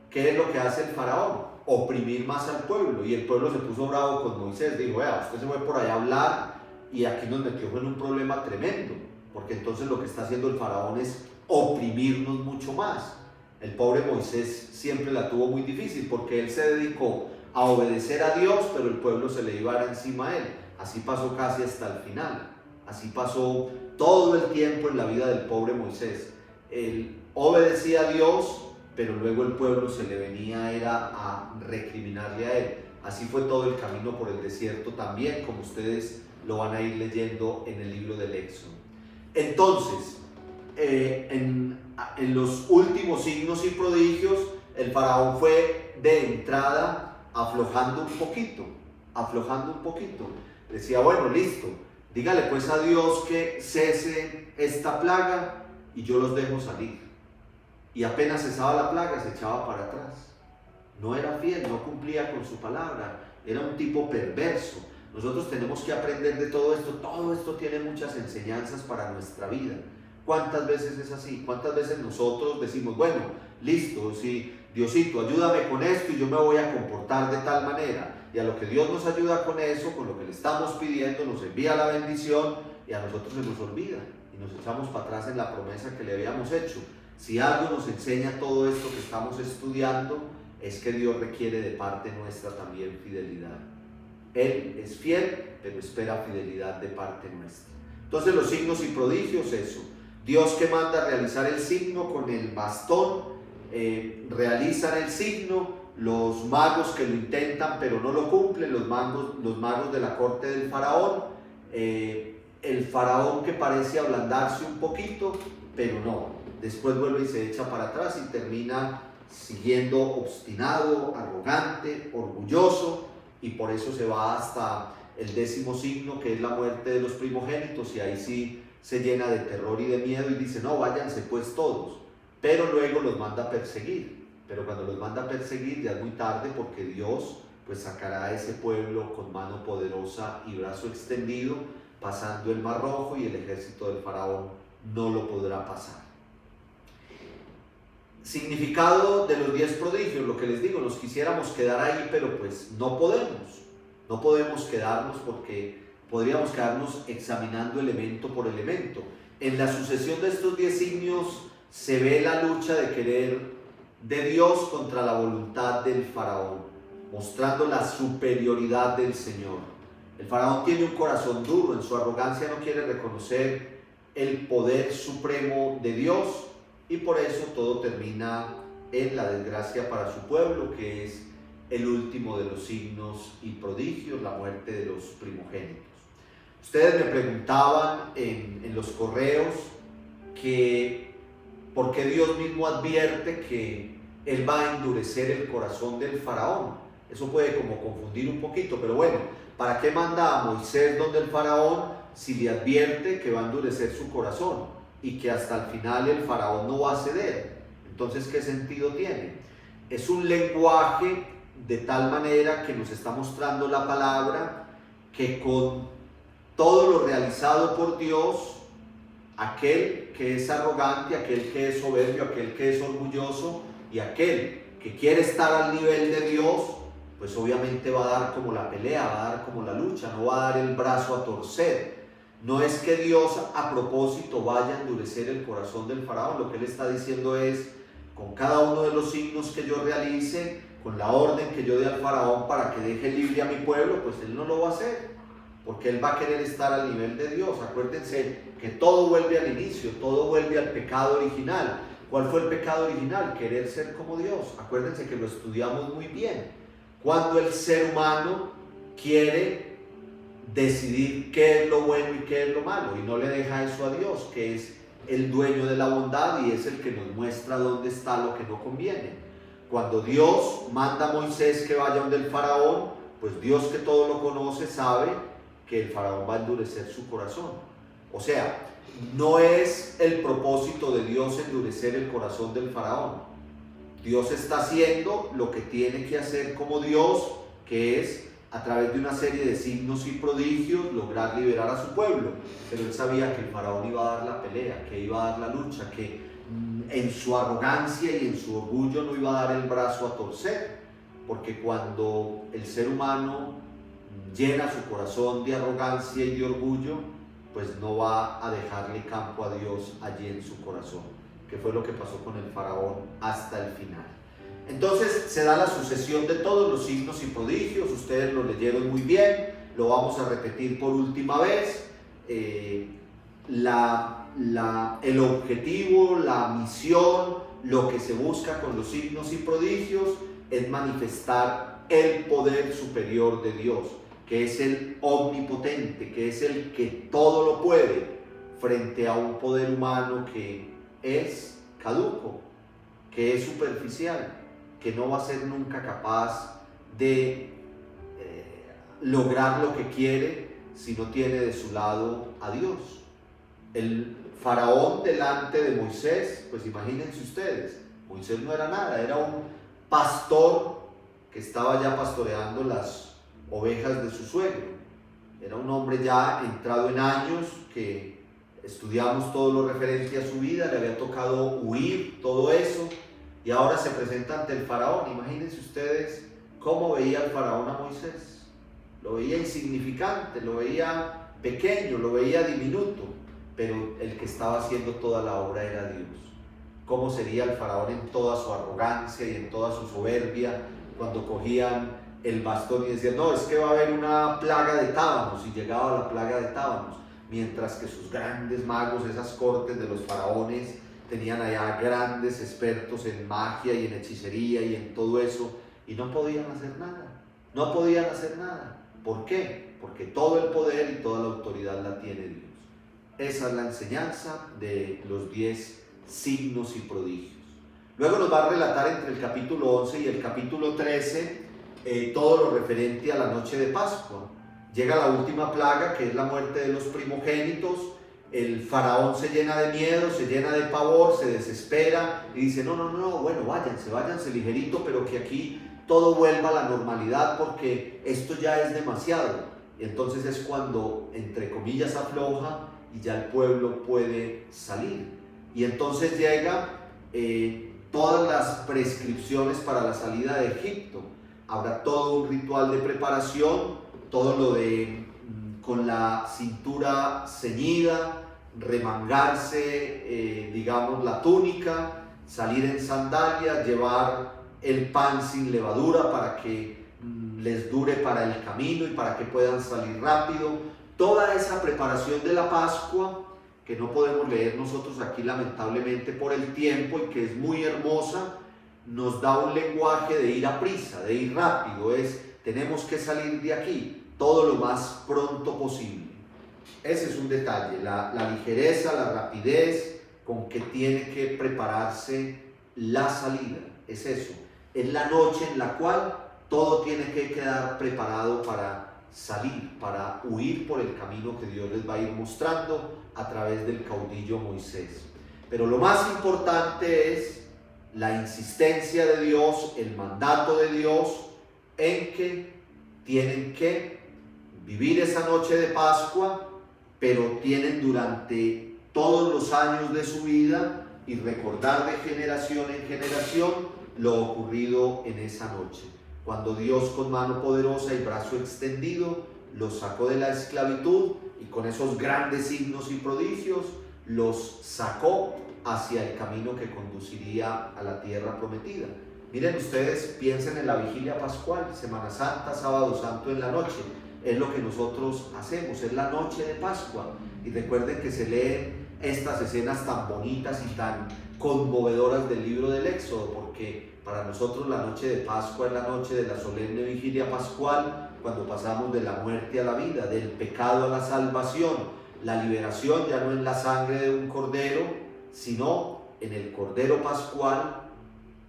¿qué es lo que hace el faraón? Oprimir más al pueblo, y el pueblo se puso bravo con Moisés, dijo, vea, usted se fue por allá a hablar y aquí nos metió en un problema tremendo, porque entonces lo que está haciendo el faraón es oprimirnos mucho más. El pobre Moisés siempre la tuvo muy difícil porque él se dedicó a obedecer a Dios, pero el pueblo se le iba a dar encima a él. Así pasó casi hasta el final. Así pasó todo el tiempo en la vida del pobre Moisés. Él obedecía a Dios, pero luego el pueblo se le venía era a recriminarle a él. Así fue todo el camino por el desierto también, como ustedes lo van a ir leyendo en el libro del Éxodo. Entonces, en los últimos signos y prodigios, el faraón fue de entrada aflojando un poquito. Decía, bueno, listo, dígale pues a Dios que cese esta plaga y yo los dejo salir. Y apenas cesaba la plaga, se echaba para atrás. No era fiel, no cumplía con su palabra, era un tipo perverso. Nosotros tenemos que aprender de todo esto tiene muchas enseñanzas para nuestra vida. ¿Cuántas veces es así? ¿Cuántas veces nosotros decimos, bueno, listo, sí, Diosito, ayúdame con esto y yo me voy a comportar de tal manera? Y a lo que Dios nos ayuda con eso, con lo que le estamos pidiendo, nos envía la bendición y a nosotros se nos olvida y nos echamos para atrás en la promesa que le habíamos hecho. Si algo nos enseña todo esto que estamos estudiando, es que Dios requiere de parte nuestra también fidelidad. Él es fiel, pero espera fidelidad de parte nuestra. Entonces los signos y prodigios, eso. Dios que manda a realizar el signo con el bastón, realizan el signo. Los magos que lo intentan pero no lo cumplen, los magos de la corte del faraón. El faraón que parece ablandarse un poquito, pero no. Después vuelve y se echa para atrás y termina siguiendo obstinado, arrogante, orgulloso, y por eso se va hasta el 10º signo, que es la muerte de los primogénitos, y ahí sí se llena de terror y de miedo y dice, no, váyanse pues todos, pero luego los manda a perseguir. Pero cuando los manda a perseguir ya es muy tarde, porque Dios pues sacará a ese pueblo con mano poderosa y brazo extendido, pasando el Mar Rojo, y el ejército del faraón no lo podrá pasar. Significado de los 10 prodigios, lo que les digo, nos quisiéramos quedar ahí, pero pues no podemos quedarnos, porque podríamos quedarnos examinando elemento por elemento. En la sucesión de estos 10 signos se ve la lucha de querer de Dios contra la voluntad del faraón, mostrando la superioridad del Señor. El faraón tiene un corazón duro, en su arrogancia no quiere reconocer el poder supremo de Dios, y por eso todo termina en la desgracia para su pueblo, que es el último de los signos y prodigios, la muerte de los primogénitos. Ustedes me preguntaban en los correos que por qué Dios mismo advierte que Él va a endurecer el corazón del faraón. Eso puede como confundir un poquito, pero bueno, ¿para qué manda a Moisés donde el faraón si le advierte que va a endurecer su corazón y que hasta el final el faraón no va a ceder? Entonces, ¿qué sentido tiene? Es un lenguaje de tal manera que nos está mostrando la palabra que con todo lo realizado por Dios, aquel que es arrogante, aquel que es soberbio, aquel que es orgulloso y aquel que quiere estar al nivel de Dios, pues obviamente va a dar como la pelea, va a dar como la lucha, no va a dar el brazo a torcer. No es que Dios a propósito vaya a endurecer el corazón del faraón, lo que él está diciendo es, con cada uno de los signos que yo realice, con la orden que yo dé al faraón para que deje libre a mi pueblo, pues él no lo va a hacer, porque él va a querer estar al nivel de Dios. Acuérdense que todo vuelve al inicio, todo vuelve al pecado original. ¿Cuál fue el pecado original? Querer ser como Dios. Acuérdense que lo estudiamos muy bien. Cuando el ser humano quiere decidir qué es lo bueno y qué es lo malo, y no le deja eso a Dios, que es el dueño de la bondad y es el que nos muestra dónde está lo que no conviene. Cuando Dios manda a Moisés que vaya donde el faraón, pues Dios, que todo lo conoce, sabe que el faraón va a endurecer su corazón. O sea, no es el propósito de Dios endurecer el corazón del faraón. Dios está haciendo lo que tiene que hacer como Dios, que es a través de una serie de signos y prodigios lograr liberar a su pueblo. Pero él sabía que el faraón iba a dar la pelea, que iba a dar la lucha, que en su arrogancia y en su orgullo no iba a dar el brazo a torcer, porque cuando el ser humano llena su corazón de arrogancia y de orgullo, pues no va a dejarle campo a Dios allí en su corazón. que fue lo que pasó con el faraón hasta el final. Entonces se da la sucesión de todos los signos y prodigios, ustedes lo leyeron muy bien, lo vamos a repetir por última vez. El objetivo, la misión, lo que se busca con los signos y prodigios es manifestar el poder superior de Dios, que es el omnipotente, que es el que todo lo puede, frente a un poder humano que es caduco, que es superficial, que no va a ser nunca capaz de lograr lo que quiere si no tiene de su lado a Dios. El faraón delante de Moisés, pues imagínense ustedes, Moisés no era nada, era un pastor que estaba ya pastoreando las ovejas de su suegro. Era un hombre ya entrado en años, que estudiamos todo lo referente a su vida, le había tocado huir todo eso, y ahora se presenta ante el faraón. Imagínense ustedes cómo veía el faraón a Moisés. Lo veía insignificante, lo veía pequeño, lo veía diminuto, pero el que estaba haciendo toda la obra era Dios. ¿Cómo sería el faraón en toda su arrogancia y en toda su soberbia cuando cogían el bastón y decían, no, es que va a haber una plaga de tábanos, y llegaba la plaga de tábanos, mientras que sus grandes magos, esas cortes de los faraones, tenían allá grandes expertos en magia y en hechicería y en todo eso, y no podían hacer nada, no podían hacer nada. ¿Por qué? Porque todo el poder y toda la autoridad la tiene Dios. Esa es la enseñanza de los 10 signos y prodigios. Luego nos va a relatar entre el capítulo 11 y el capítulo 13 todo lo referente a la noche de Pascua. Llega la última plaga, que es la muerte de los primogénitos. El faraón se llena de miedo, se llena de pavor, se desespera y dice, no, bueno, váyanse ligerito, pero que aquí todo vuelva a la normalidad, porque esto ya es demasiado. Y entonces es cuando, entre comillas, afloja y ya el pueblo puede salir. Y entonces llega todas las prescripciones para la salida de Egipto. Habrá todo un ritual de preparación, todo lo de con la cintura ceñida, remangarse, digamos, la túnica, salir en sandalias, llevar el pan sin levadura para que les dure para el camino y para que puedan salir rápido. Toda esa preparación de la Pascua, que no podemos leer nosotros aquí lamentablemente por el tiempo, y que es muy hermosa, nos da un lenguaje de ir a prisa, de ir rápido. Tenemos que salir de aquí todo lo más pronto posible. Ese es un detalle, la ligereza, la rapidez con que tiene que prepararse la salida. Es eso, es la noche en la cual todo tiene que quedar preparado para salir, para huir por el camino que Dios les va a ir mostrando a través del caudillo Moisés. Pero lo más importante es la insistencia de Dios, el mandato de Dios en que tienen que vivir esa noche de Pascua, pero tienen durante todos los años de su vida y recordar de generación en generación lo ocurrido en esa noche, cuando Dios con mano poderosa y brazo extendido los sacó de la esclavitud y con esos grandes signos y prodigios los sacó hacia el camino que conduciría a la tierra prometida. Miren ustedes, piensen en la vigilia pascual, Semana Santa, Sábado Santo en la noche. Es lo que nosotros hacemos, es la noche de Pascua. Y recuerden que se leen estas escenas tan bonitas y tan conmovedoras del libro del Éxodo, porque para nosotros la noche de Pascua es la noche de la solemne vigilia pascual, cuando pasamos de la muerte a la vida, del pecado a la salvación. La liberación ya no en la sangre de un cordero, sino en el Cordero Pascual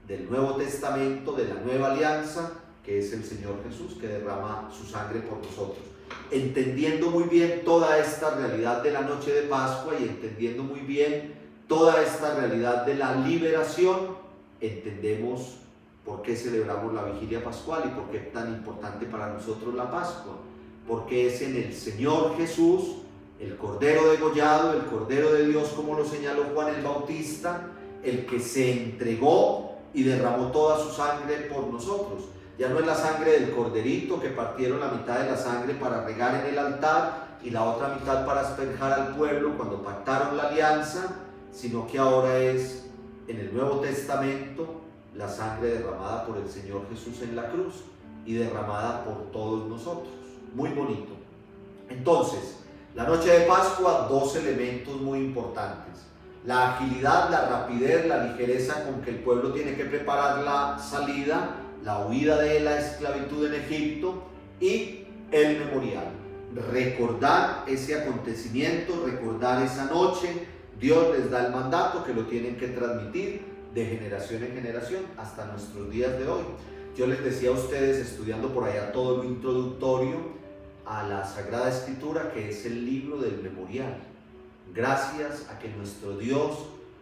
del Nuevo Testamento, de la Nueva Alianza, que es el Señor Jesús, que derrama su sangre por nosotros. Entendiendo muy bien toda esta realidad de la noche de Pascua y entendiendo muy bien toda esta realidad de la liberación, entendemos por qué celebramos la vigilia pascual y por qué es tan importante para nosotros la Pascua. Porque es en el Señor Jesús, el Cordero degollado, el Cordero de Dios, como lo señaló Juan el Bautista, el que se entregó y derramó toda su sangre por nosotros. Ya no es la sangre del corderito, que partieron la mitad de la sangre para regar en el altar y la otra mitad para asperjar al pueblo cuando pactaron la alianza, sino que ahora es en el Nuevo Testamento la sangre derramada por el Señor Jesús en la cruz y derramada por todos nosotros. Muy bonito. Entonces, la noche de Pascua, dos elementos muy importantes: la agilidad, la rapidez, la ligereza con que el pueblo tiene que preparar la salida, la huida de la esclavitud en Egipto, y el memorial. Recordar ese acontecimiento, recordar esa noche. Dios les da el mandato que lo tienen que transmitir de generación en generación hasta nuestros días de hoy. Yo les decía a ustedes, estudiando por allá todo lo introductorio a la Sagrada Escritura, que es el libro del memorial. Gracias a que nuestro Dios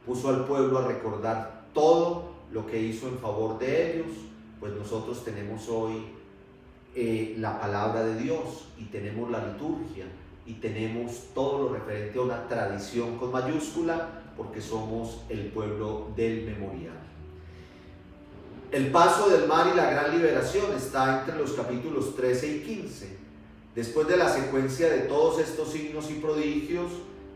puso al pueblo a recordar todo lo que hizo en favor de ellos, pues nosotros tenemos hoy la palabra de Dios, y tenemos la liturgia, y tenemos todo lo referente a una tradición con mayúscula, porque somos el pueblo del memorial. El paso del mar y la gran liberación está entre los capítulos 13 y 15. Después de la secuencia de todos estos signos y prodigios,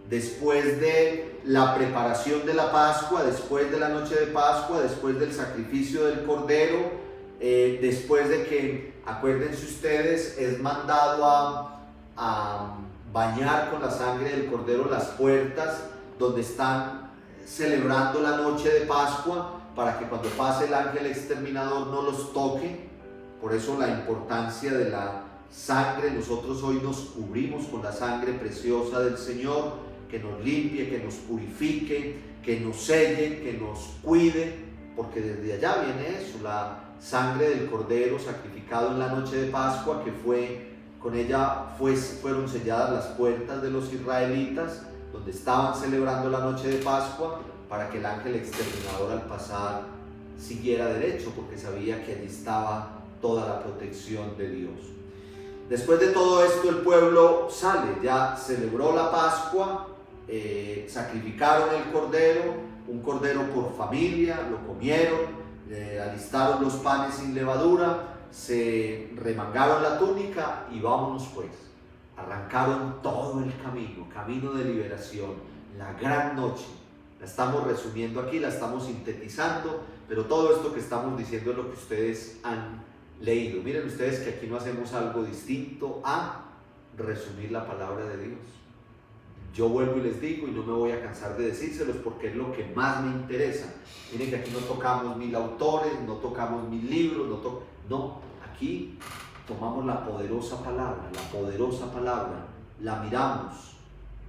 después de la preparación de la Pascua, después de la noche de Pascua, después del sacrificio del Cordero, después de que, acuérdense ustedes, es mandado a bañar con la sangre del Cordero las puertas donde están celebrando la noche de Pascua, para que cuando pase el ángel exterminador no los toque. Por eso la importancia de la sangre. Nosotros hoy nos cubrimos con la sangre preciosa del Señor, que nos limpie, que nos purifique, que nos selle, que nos cuide, porque desde allá viene eso, la sangre del Cordero sacrificado en la noche de Pascua, que con ella fueron selladas las puertas de los israelitas, donde estaban celebrando la noche de Pascua, para que el ángel exterminador al pasar siguiera derecho, porque sabía que allí estaba toda la protección de Dios. Después de todo esto, el pueblo sale, ya celebró la Pascua, sacrificaron el cordero, un cordero por familia, lo comieron, alistaron los panes sin levadura, se remangaron la túnica y vámonos pues. Arrancaron todo el camino de liberación, la gran noche. La estamos resumiendo aquí, la estamos sintetizando, pero todo esto que estamos diciendo es lo que ustedes han leído. Miren ustedes que aquí no hacemos algo distinto a resumir la palabra de Dios. Yo vuelvo y les digo, y no me voy a cansar de decírselos porque es lo que más me interesa. Miren que aquí no tocamos 1000 autores, no tocamos 1000 libros, no, aquí tomamos la poderosa palabra, la miramos,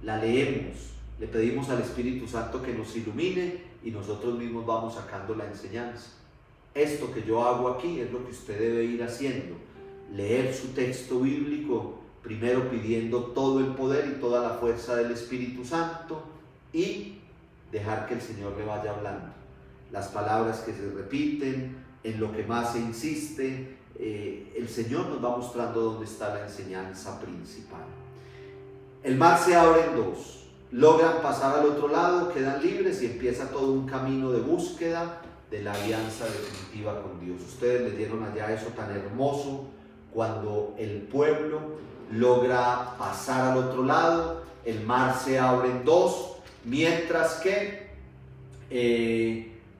la leemos, le pedimos al Espíritu Santo que nos ilumine y nosotros mismos vamos sacando la enseñanza. Esto que yo hago aquí es lo que usted debe ir haciendo: leer su texto bíblico, primero pidiendo todo el poder y toda la fuerza del Espíritu Santo, y dejar que el Señor le vaya hablando. Las palabras que se repiten, en lo que más se insiste, el Señor nos va mostrando dónde está la enseñanza principal. El mar se abre en dos. Logran pasar al otro lado, quedan libres y empieza todo un camino de búsqueda de la alianza definitiva con Dios. Ustedes le dieron allá eso tan hermoso, cuando el pueblo logra pasar al otro lado, el mar se abre en dos, mientras que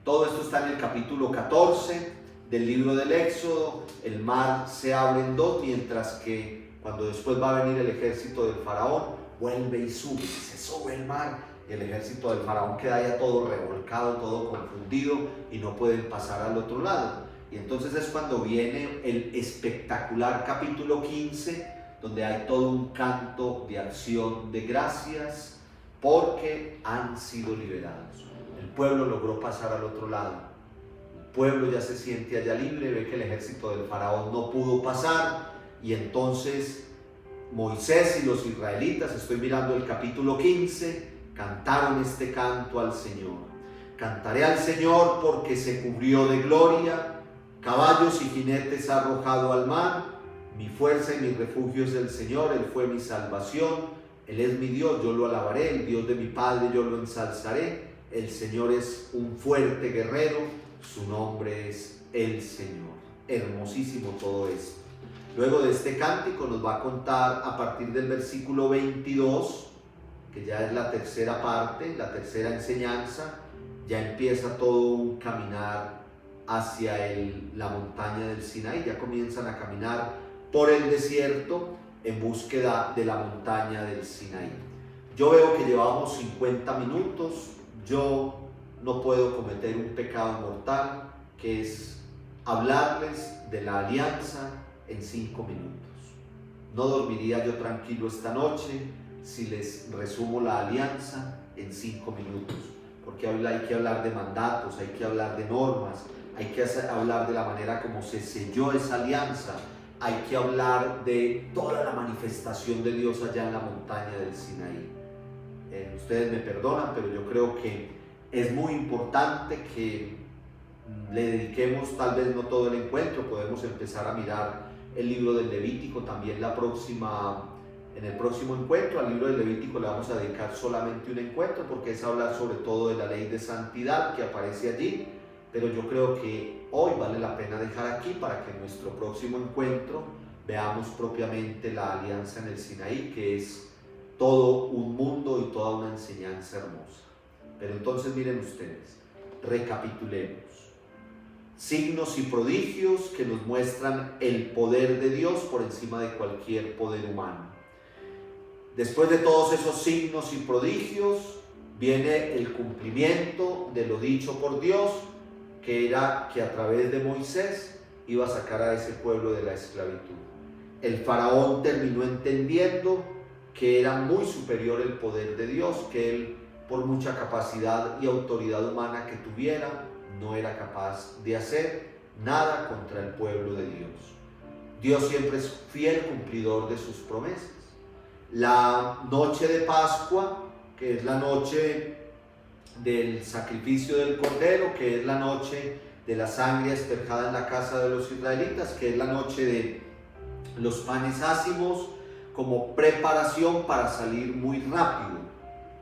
todo esto está en el capítulo 14 del libro del Éxodo. El mar se abre en dos, mientras que cuando después va a venir el ejército del faraón, vuelve y sube, se sube el mar, y el ejército del faraón queda ya todo revolcado, todo confundido, y no pueden pasar al otro lado. Y entonces es cuando viene el espectacular capítulo 15, donde hay todo un canto de acción de gracias, porque han sido liberados. El pueblo logró pasar al otro lado. El pueblo ya se siente allá libre, ve que el ejército del faraón no pudo pasar, y entonces Moisés y los israelitas, estoy mirando el capítulo 15, cantaron este canto al Señor. Cantaré al Señor porque se cubrió de gloria, caballos y jinetes ha arrojado al mar. Mi fuerza y mi refugio es el Señor, Él fue mi salvación, Él es mi Dios, yo lo alabaré, el Dios de mi Padre yo lo ensalzaré. El Señor es un fuerte guerrero, su nombre es el Señor. Hermosísimo todo esto. Luego de este cántico nos va a contar a partir del versículo 22, que ya es la tercera parte, la tercera enseñanza, ya empieza todo un caminar hacia la montaña del Sinaí, ya comienzan a caminar por el desierto en búsqueda de la montaña del Sinaí. Yo veo que llevamos 50 minutos, yo no puedo cometer un pecado mortal, que es hablarles de la alianza en 5 minutos. No dormiría yo tranquilo esta noche si les resumo la alianza en 5 minutos, porque hay que hablar de mandatos, hay que hablar de normas, hay que hablar de la manera como se selló esa alianza, hay que hablar de toda la manifestación de Dios allá en la montaña del Sinaí. Ustedes me perdonan, pero yo creo que es muy importante que le dediquemos tal vez no todo el encuentro. Podemos empezar a mirar el libro del Levítico también en el próximo encuentro. Al libro del Levítico le vamos a dedicar solamente un encuentro, porque es hablar sobre todo de la ley de santidad que aparece allí, pero yo creo que hoy vale la pena dejar aquí para que en nuestro próximo encuentro veamos propiamente la alianza en el Sinaí, que es todo un mundo y toda una enseñanza hermosa. Pero entonces miren ustedes, recapitulemos. Signos y prodigios que nos muestran el poder de Dios por encima de cualquier poder humano. Después de todos esos signos y prodigios viene el cumplimiento de lo dicho por Dios, que era que a través de Moisés iba a sacar a ese pueblo de la esclavitud. El faraón terminó entendiendo que era muy superior el poder de Dios, que él, por mucha capacidad y autoridad humana que tuviera, no era capaz de hacer nada contra el pueblo de Dios. Dios siempre es fiel cumplidor de sus promesas. La noche de Pascua, que es la noche del sacrificio del Cordero, que es la noche de la sangre asperjada en la casa de los israelitas, que es la noche de los panes ácimos, como preparación para salir muy rápido.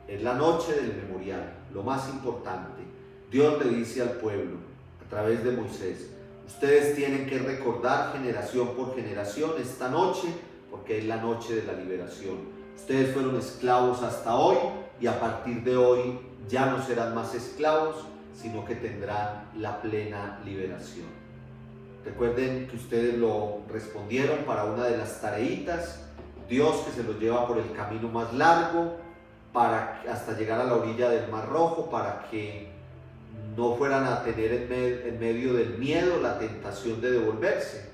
Es la noche del memorial, lo más importante. Dios le dice al pueblo, a través de Moisés, ustedes tienen que recordar generación por generación esta noche, porque es la noche de la liberación. Ustedes fueron esclavos hasta hoy, y a partir de hoy ya no serán más esclavos, sino que tendrán la plena liberación. Recuerden que ustedes lo respondieron para una de las tareitas. Dios, que se los lleva por el camino más largo hasta llegar a la orilla del Mar Rojo, para que no fueran a tener en medio del miedo la tentación de devolverse.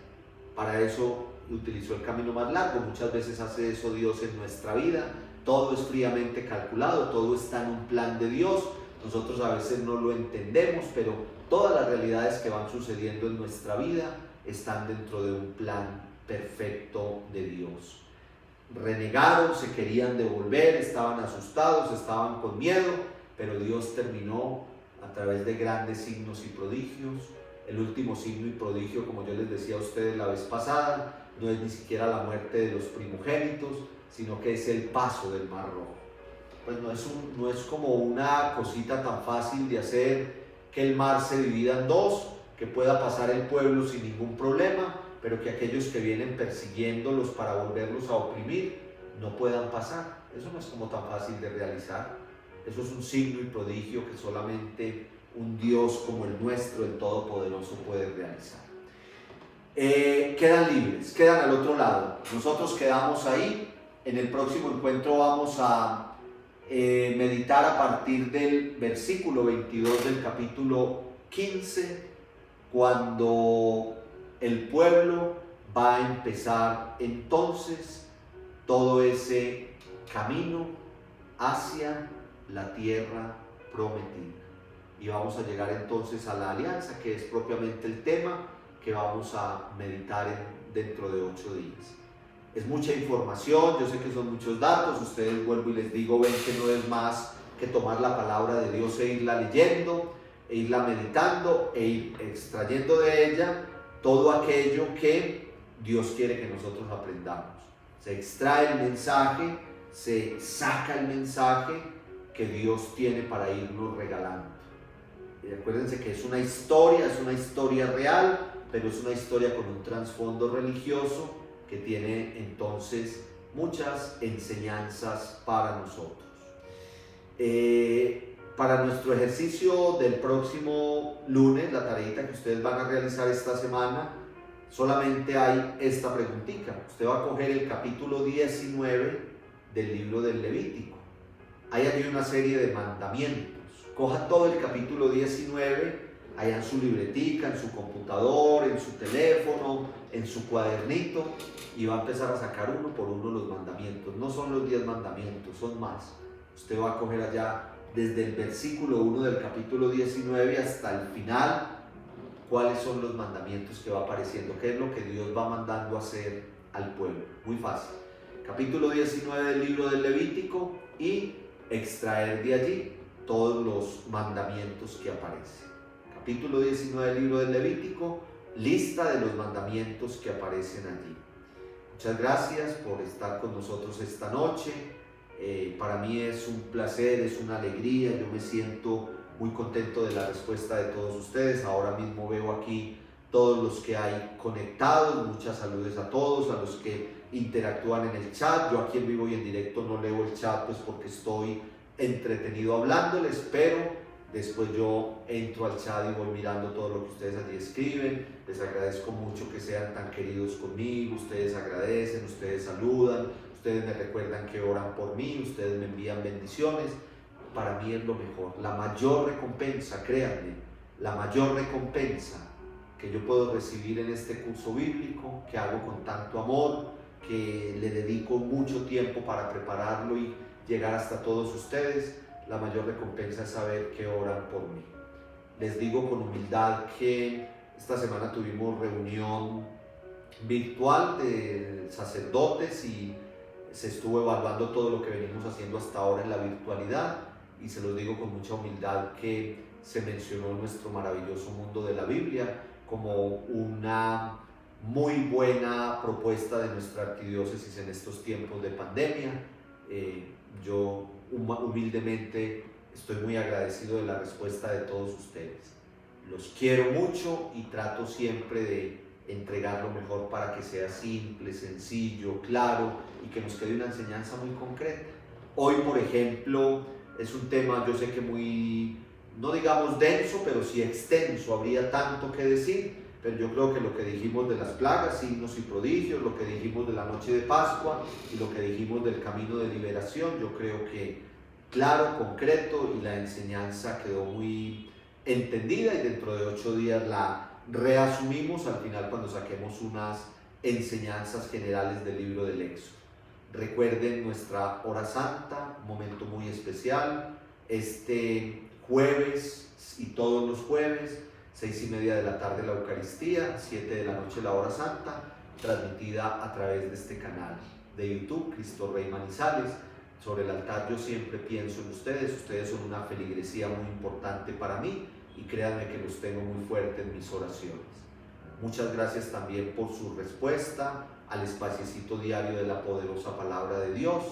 Para eso utilizó el camino más largo. Muchas veces hace eso Dios en nuestra vida. Todo es fríamente calculado, todo está en un plan de Dios. Nosotros a veces no lo entendemos, pero todas las realidades que van sucediendo en nuestra vida están dentro de un plan perfecto de Dios. Renegaron, se querían devolver, estaban asustados, estaban con miedo, pero Dios terminó a través de grandes signos y prodigios. El último signo y prodigio, como yo les decía a ustedes la vez pasada, no es ni siquiera la muerte de los primogénitos, sino que es el paso del Mar Rojo. Pues no es como una cosita tan fácil de hacer, que el mar se divida en dos, que pueda pasar el pueblo sin ningún problema, pero que aquellos que vienen persiguiéndolos para volverlos a oprimir no puedan pasar. Eso no es como tan fácil de realizar. Eso es un signo y prodigio que solamente un Dios como el nuestro, el Todopoderoso, puede realizar. Quedan libres, quedan al otro lado. Nosotros quedamos ahí. En el próximo encuentro vamos a meditar a partir del versículo 22 del capítulo 15, cuando el pueblo va a empezar entonces todo ese camino hacia la tierra prometida. Y vamos a llegar entonces a la alianza, que es propiamente el tema que vamos a meditar dentro de 8 días. Es mucha información, yo sé que son muchos datos. Ustedes, vuelvo y les digo, ven que no es más que tomar la palabra de Dios e irla leyendo, e irla meditando, e ir extrayendo de ella todo aquello que Dios quiere que nosotros aprendamos. Se extrae el mensaje, se saca el mensaje que Dios tiene para irnos regalando. Y acuérdense que es una historia real, pero es una historia con un trasfondo religioso que tiene entonces muchas enseñanzas para nosotros. para nuestro ejercicio del próximo lunes, la tareita que ustedes van a realizar esta semana, solamente hay esta preguntita. Usted va a coger el capítulo 19 del libro del Levítico. Hay allí una serie de mandamientos. Coja todo el capítulo 19, allá en su libretica, en su computador, en su teléfono, en su cuadernito, y va a empezar a sacar uno por uno los mandamientos. No son los 10 mandamientos, son más. Usted va a coger allá desde el versículo 1 del capítulo 19 hasta el final, cuáles son los mandamientos que va apareciendo, qué es lo que Dios va mandando a hacer al pueblo. Muy fácil. Capítulo 19 del libro del Levítico, y extraer de allí todos los mandamientos que aparecen. Capítulo 19 del libro del Levítico, lista de los mandamientos que aparecen allí. Muchas gracias por estar con nosotros esta noche. Para mí es un placer, es una alegría. Yo me siento muy contento de la respuesta de todos ustedes. Ahora mismo veo aquí todos los que hay conectados. Muchas saludes a todos, a los que interactúan en el chat. Yo aquí en vivo y en directo no leo el chat pues porque estoy entretenido hablándoles, pero después yo entro al chat y voy mirando todo lo que ustedes allí escriben. Les agradezco mucho que sean tan queridos conmigo. Ustedes agradecen, ustedes saludan, ustedes me recuerdan que oran por mí, ustedes me envían bendiciones. Para mí es lo mejor, la mayor recompensa, créanme, la mayor recompensa que yo puedo recibir en este curso bíblico, que hago con tanto amor, que le dedico mucho tiempo para prepararlo y llegar hasta todos ustedes. La mayor recompensa es saber que oran por mí. Les digo con humildad que esta semana tuvimos reunión virtual de sacerdotes y se estuvo evaluando todo lo que venimos haciendo hasta ahora en la virtualidad, y se los digo con mucha humildad que se mencionó nuestro maravilloso mundo de la Biblia como una muy buena propuesta de nuestra arquidiócesis en estos tiempos de pandemia. Yo humildemente estoy muy agradecido de la respuesta de todos ustedes. Los quiero mucho y trato siempre de entregar lo mejor para que sea simple, sencillo, claro y que nos quede una enseñanza muy concreta. Hoy, por ejemplo, es un tema, yo sé que muy, no digamos denso, pero sí extenso. Habría tanto que decir, pero yo creo que lo que dijimos de las plagas, signos y prodigios, lo que dijimos de la noche de Pascua y lo que dijimos del camino de liberación, yo creo que claro, concreto, y la enseñanza quedó muy entendida, y dentro de 8 días la reasumimos al final cuando saquemos unas enseñanzas generales del libro del Éxodo. Recuerden nuestra hora santa, un momento muy especial, este jueves y todos los jueves, 6:30 de la tarde la Eucaristía, 7 de la noche la hora santa, transmitida a través de este canal de YouTube, Cristo Rey Manizales. Sobre el altar yo siempre pienso en ustedes. Ustedes son una feligresía muy importante para mí y créanme que los tengo muy fuerte en mis oraciones. Muchas gracias también por su respuesta al espaciecito diario de la poderosa palabra de Dios.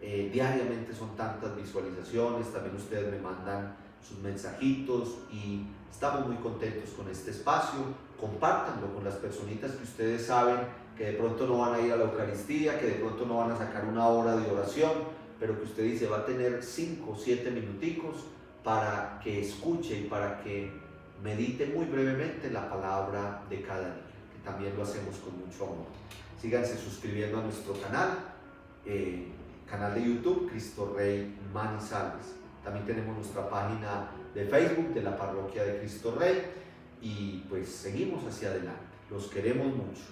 Diariamente son tantas visualizaciones, también ustedes me mandan sus mensajitos y estamos muy contentos con este espacio. Compártanlo con las personitas que ustedes saben que de pronto no van a ir a la Eucaristía, que de pronto no van a sacar una hora de oración, pero que usted dice va a tener 5 o 7 minuticos para que escuche y para que medite muy brevemente la palabra de cada día, que también lo hacemos con mucho amor. Síganse suscribiendo a nuestro canal, canal de YouTube, Cristo Rey Manizales. También tenemos nuestra página de Facebook de la Parroquia de Cristo Rey, y pues seguimos hacia adelante. Los queremos mucho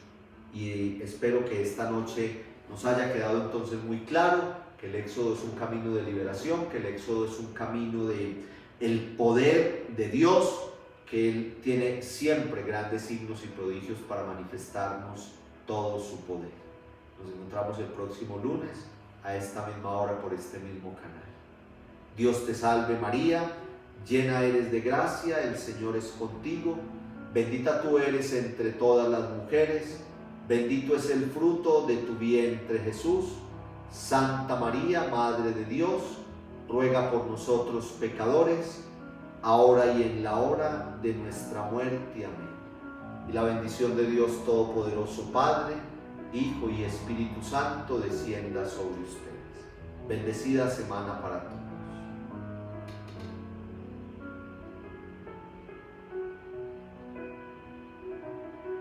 y espero que esta noche nos haya quedado entonces muy claro que el Éxodo es un camino de liberación, que el Éxodo es un camino de el poder de Dios, que Él tiene siempre grandes signos y prodigios para manifestarnos todo su poder. Nos encontramos el próximo lunes a esta misma hora por este mismo canal. Dios te salve María, llena eres de gracia, el Señor es contigo, bendita tú eres entre todas las mujeres, bendito es el fruto de tu vientre Jesús. Santa María, Madre de Dios, ruega por nosotros pecadores, ahora y en la hora de nuestra muerte. Amén. Y la bendición de Dios Todopoderoso, Padre, Hijo y Espíritu Santo, descienda sobre ustedes. Bendecida semana para todos.